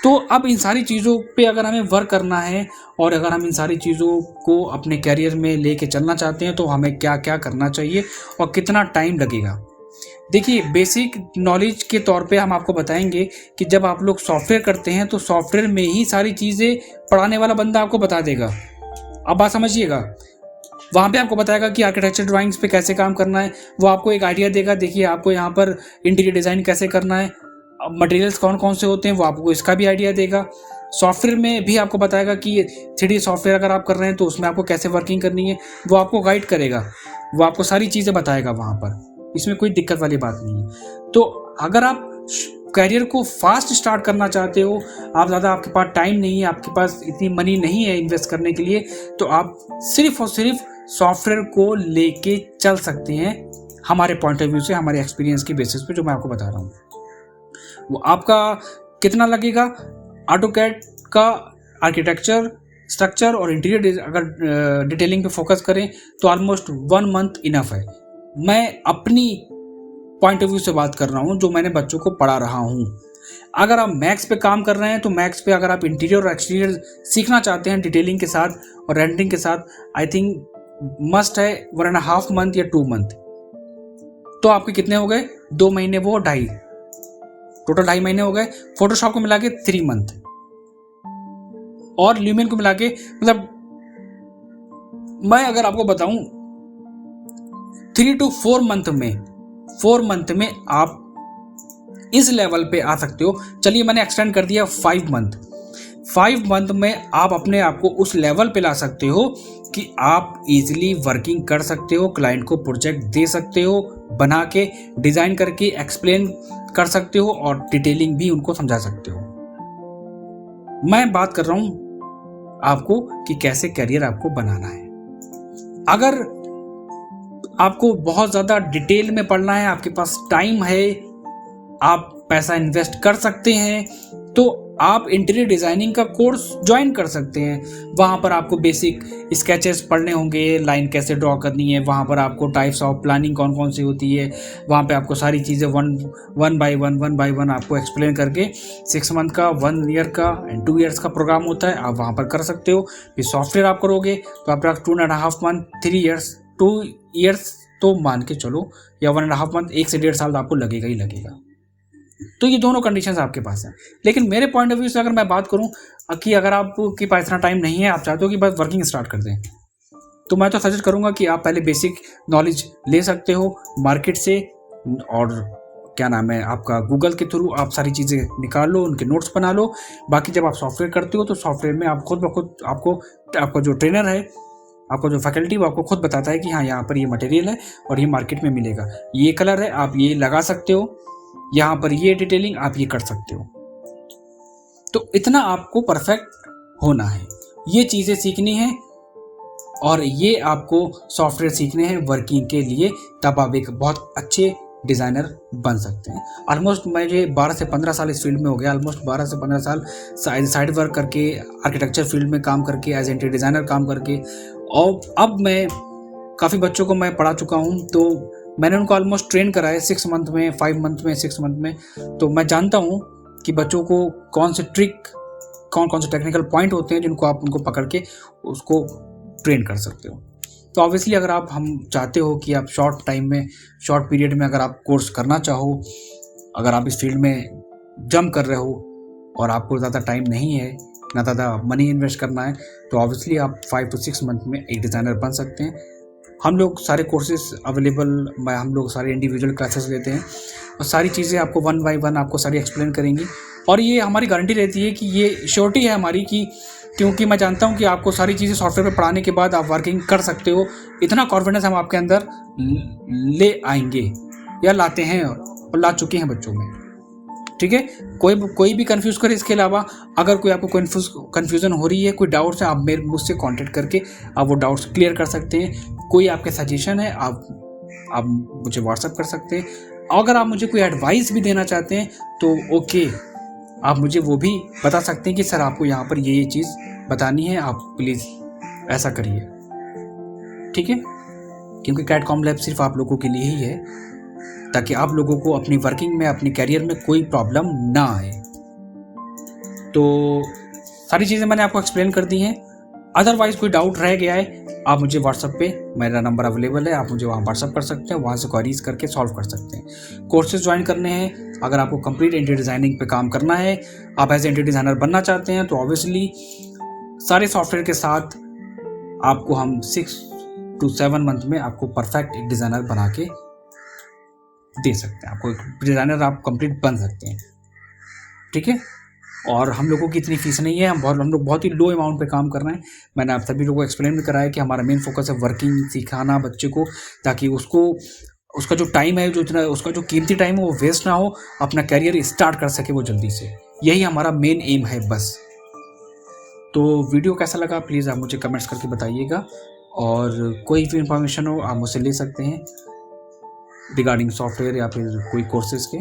तो अब इन सारी चीज़ों पे अगर हमें वर्क करना है और अगर हम इन सारी चीज़ों को अपने कैरियर में लेके चलना चाहते हैं तो हमें क्या क्या करना चाहिए और कितना टाइम लगेगा। देखिए बेसिक नॉलेज के तौर पे हम आपको बताएंगे कि जब आप लोग सॉफ्टवेयर करते हैं तो सॉफ्टवेयर में ही सारी चीज़ें पढ़ाने वाला बंदा आपको बता देगा। अब बात समझिएगा, वहाँ पे आपको बताएगा कि आर्किटेक्चर ड्राइंग्स पे कैसे काम करना है, वो आपको एक आइडिया देगा। देखिए आपको यहाँ पर इंटीरियर डिज़ाइन कैसे करना है, मटेरियल्स कौन कौन से होते हैं, वो आपको इसका भी आइडिया देगा। सॉफ्टवेयर में भी आपको बताएगा कि 3D सॉफ्टवेयर अगर आप कर रहे हैं तो उसमें आपको कैसे वर्किंग करनी है, वो आपको गाइड करेगा, वो आपको सारी चीज़ें बताएगा वहाँ पर। इसमें कोई दिक्कत वाली बात नहीं है। तो अगर आप करियर को फास्ट स्टार्ट करना चाहते हो, आप ज़्यादा आपके पास टाइम नहीं है, आपके पास इतनी मनी नहीं है इन्वेस्ट करने के लिए, तो आप सिर्फ और सिर्फ सॉफ्टवेयर को लेके चल सकते हैं हमारे पॉइंट ऑफ व्यू से, हमारे एक्सपीरियंस की बेसिस पे जो मैं आपको बता रहा हूँ। वो आपका कितना लगेगा, ऑटोकैड का आर्किटेक्चर, स्ट्रक्चर और इंटीरियर अगर डिटेलिंग पे फोकस करें तो ऑलमोस्ट 1 मंथ इनफ है। मैं अपनी पॉइंट ऑफ व्यू से बात कर रहा हूँ, जो मैंने बच्चों को पढ़ा रहा हूँ। अगर आप मैक्स पे काम कर रहे हैं तो मैक्स पे अगर आप इंटीरियर और एक्सटीरियर सीखना चाहते हैं डिटेलिंग के साथ और रेंडरिंग के साथ, आई थिंक मस्ट है 1.5 मंथ या 2 मंथ। तो आपके कितने हो गए, 2 महीने वो 2.5, टोटल 2.5 महीने हो गए। फोटोशॉप को मिला के 3 मंथ और ल्यूमियन को मिला के, मतलब मैं अगर आपको बताऊं 3 to 4 मंथ में आप इस लेवल पे आ सकते हो। चलिए मैंने एक्सटेंड कर दिया 5 मंथ में आप अपने आप को उस लेवल पे ला सकते हो कि आप इजीली वर्किंग कर सकते हो, क्लाइंट को प्रोजेक्ट दे सकते हो, बना के डिज़ाइन करके एक्सप्लेन कर सकते हो और डिटेलिंग भी उनको समझा सकते हो। मैं बात कर रहा हूं आपको कि कैसे करियर आपको बनाना है। अगर आपको बहुत ज़्यादा डिटेल में पढ़ना है, आपके पास टाइम है, आप पैसा इन्वेस्ट कर सकते हैं, तो आप इंटीरियर डिज़ाइनिंग का कोर्स ज्वाइन कर सकते हैं। वहाँ पर आपको बेसिक स्केचेस पढ़ने होंगे, लाइन कैसे ड्रॉ करनी है, वहाँ पर आपको टाइप्स ऑफ प्लानिंग कौन कौन सी होती है, वहाँ पे आपको सारी चीज़ें वन बाय वन आपको एक्सप्लेन करके 6 मंथ का, 1 ईयर का एंड 2 ईयर्स का प्रोग्राम होता है, आप वहाँ पर कर सकते हो। फिर सॉफ्टवेयर आप करोगे तो आपका 2.5 मंथ, 3 ईयर्स, 2 ईयर्स तो मान के चलो, या 1.5 मंथ, 1 से 1.5 साल आपको लगेगा ही लगेगा। तो ये दोनों कंडीशंस आपके पास हैं। लेकिन मेरे पॉइंट ऑफ व्यू से अगर मैं बात करूं कि अगर आपके पास इतना टाइम नहीं है, आप चाहते हो कि बस वर्किंग स्टार्ट कर दें, तो मैं तो सजेस्ट करूंगा कि आप पहले बेसिक नॉलेज ले सकते हो मार्केट से और क्या नाम है, आपका गूगल के थ्रू आप सारी चीज़ें निकाल लो, उनके नोट्स बना लो। बाकी जब आप सॉफ्टवेयर करते हो तो सॉफ्टवेयर में आप खुद ब खुद आपका जो ट्रेनर है, आपका जो फैकल्टी, वो आपको खुद बताता है कि हाँ यहाँ पर ये मटेरियल है और ये मार्केट में मिलेगा, ये कलर है, आप ये लगा सकते हो, यहाँ पर ये डिटेलिंग आप ये कर सकते हो। तो इतना आपको परफेक्ट होना है, ये चीज़ें सीखनी है और ये आपको सॉफ्टवेयर सीखने हैं वर्किंग के लिए, तब आप एक बहुत अच्छे डिज़ाइनर बन सकते हैं। ऑलमोस्ट मुझे 12 से 15 साल इस फील्ड में हो गया, ऑलमोस्ट 12 से 15 साल साइड वर्क करके, आर्किटेक्चर फील्ड में काम करके, एज इंटीरियर डिज़ाइनर काम करके, और अब मैं काफ़ी बच्चों को मैं पढ़ा चुका हूँ। तो मैंने उनको ऑलमोस्ट ट्रेन करा है 6 मंथ में, 5 मंथ में, 6 मंथ में। तो मैं जानता हूँ कि बच्चों को कौन से ट्रिक, कौन से टेक्निकल पॉइंट होते हैं जिनको आप उनको पकड़ के उसको ट्रेन कर सकते हो। तो ऑब्वियसली अगर हम चाहते हो कि आप शॉर्ट टाइम में, शॉर्ट पीरियड में अगर आप कोर्स करना चाहो, अगर आप इस फील्ड में जंप कर रहे हो और आपको ज़्यादा टाइम नहीं है, ना ज़्यादा मनी इन्वेस्ट करना है, तो ऑब्वियसली आप 5 to 6 मंथ में एक डिज़ाइनर बन सकते हैं। हम लोग सारे कोर्सेज अवेलेबल, हम लोग सारे इंडिविजुअल क्लासेस लेते हैं और सारी चीज़ें आपको 1 by 1 आपको सारी एक्सप्लेन करेंगी। और ये हमारी गारंटी रहती है कि ये श्योरिटी है हमारी कि, क्योंकि मैं जानता हूँ कि आपको सारी चीज़ें सॉफ्टवेयर पे पढ़ाने के बाद आप वर्किंग कर सकते हो, इतना कॉन्फिडेंस हम आपके अंदर ले आएंगे या लाते हैं और ला चुके हैं बच्चों में। ठीक है, कोई भी कंफ्यूज करे, इसके अलावा अगर कोई आपको कन्फ्यूज़न हो रही है, कोई डाउट्स है, आप मुझसे कांटेक्ट करके आप वो डाउट्स क्लियर कर सकते हैं। कोई आपके सजेशन है, आप मुझे व्हाट्सअप कर सकते हैं। अगर आप मुझे कोई एडवाइस भी देना चाहते हैं तो ओके, आप मुझे वो भी बता सकते हैं कि सर आपको यहाँ पर ये चीज़ बतानी है, आप प्लीज़ ऐसा करिए। ठीक है, क्योंकि कैट कॉम लैब सिर्फ आप लोगों के लिए ही है, ताकि आप लोगों को अपनी वर्किंग में, अपनी कैरियर में कोई प्रॉब्लम ना आए। तो सारी चीज़ें मैंने आपको एक्सप्लेन कर दी हैं। अदरवाइज कोई डाउट रह गया है, आप मुझे व्हाट्सएप पे, मेरा नंबर अवेलेबल है, आप मुझे वहाँ व्हाट्सएप कर सकते हैं, वहाँ से क्वेरीज करके सॉल्व कर सकते हैं। कोर्सेज ज्वाइन करने हैं, अगर आपको कंप्लीट इंटीरियर डिज़ाइनिंग पे काम करना है, आप एज इंटीरियर डिज़ाइनर बनना चाहते हैं, तो ऑब्वियसली सारे सॉफ्टवेयर के साथ आपको हम 6 to 7 मंथ में आपको परफेक्ट एक डिज़ाइनर बना के दे सकते हैं। आपको एक डिज़ाइनर आप कंप्लीट बन सकते हैं। ठीक है, और हम लोगों की इतनी फीस नहीं है, हम लोग बहुत ही लो अमाउंट पे काम कर रहे हैं। मैंने आप सभी लोगों को एक्सप्लेन भी कराया कि हमारा मेन फोकस है वर्किंग, सिखाना बच्चे को, ताकि उसका जो टाइम है, उसका जो कीमती टाइम है वो वेस्ट ना हो, अपना कैरियर स्टार्ट कर सके वो जल्दी से। यही हमारा मेन एम है बस। तो वीडियो कैसा लगा प्लीज़ आप मुझे कमेंट्स करके बताइएगा, और कोई भी इंफॉर्मेशन हो आप मुझसे ले सकते हैं रिगार्डिंग सॉफ्टवेयर या फिर कोई कोर्सेज़ के।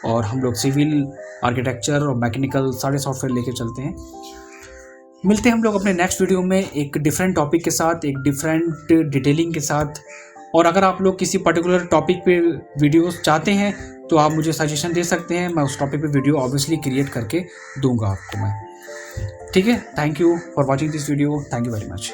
और हम लोग सिविल, आर्किटेक्चर और मैकेनिकल सारे सॉफ्टवेयर लेके चलते हैं। मिलते हैं हम लोग अपने नेक्स्ट वीडियो में एक डिफरेंट टॉपिक के साथ, एक डिफरेंट डिटेलिंग के साथ। और अगर आप लोग किसी पर्टिकुलर टॉपिक पे वीडियोस चाहते हैं तो आप मुझे सजेशन दे सकते हैं, मैं उस टॉपिक पे वीडियो ऑब्वियसली क्रिएट करके दूंगा आपको मैं। ठीक है, thank you for watching this video, thank you very much.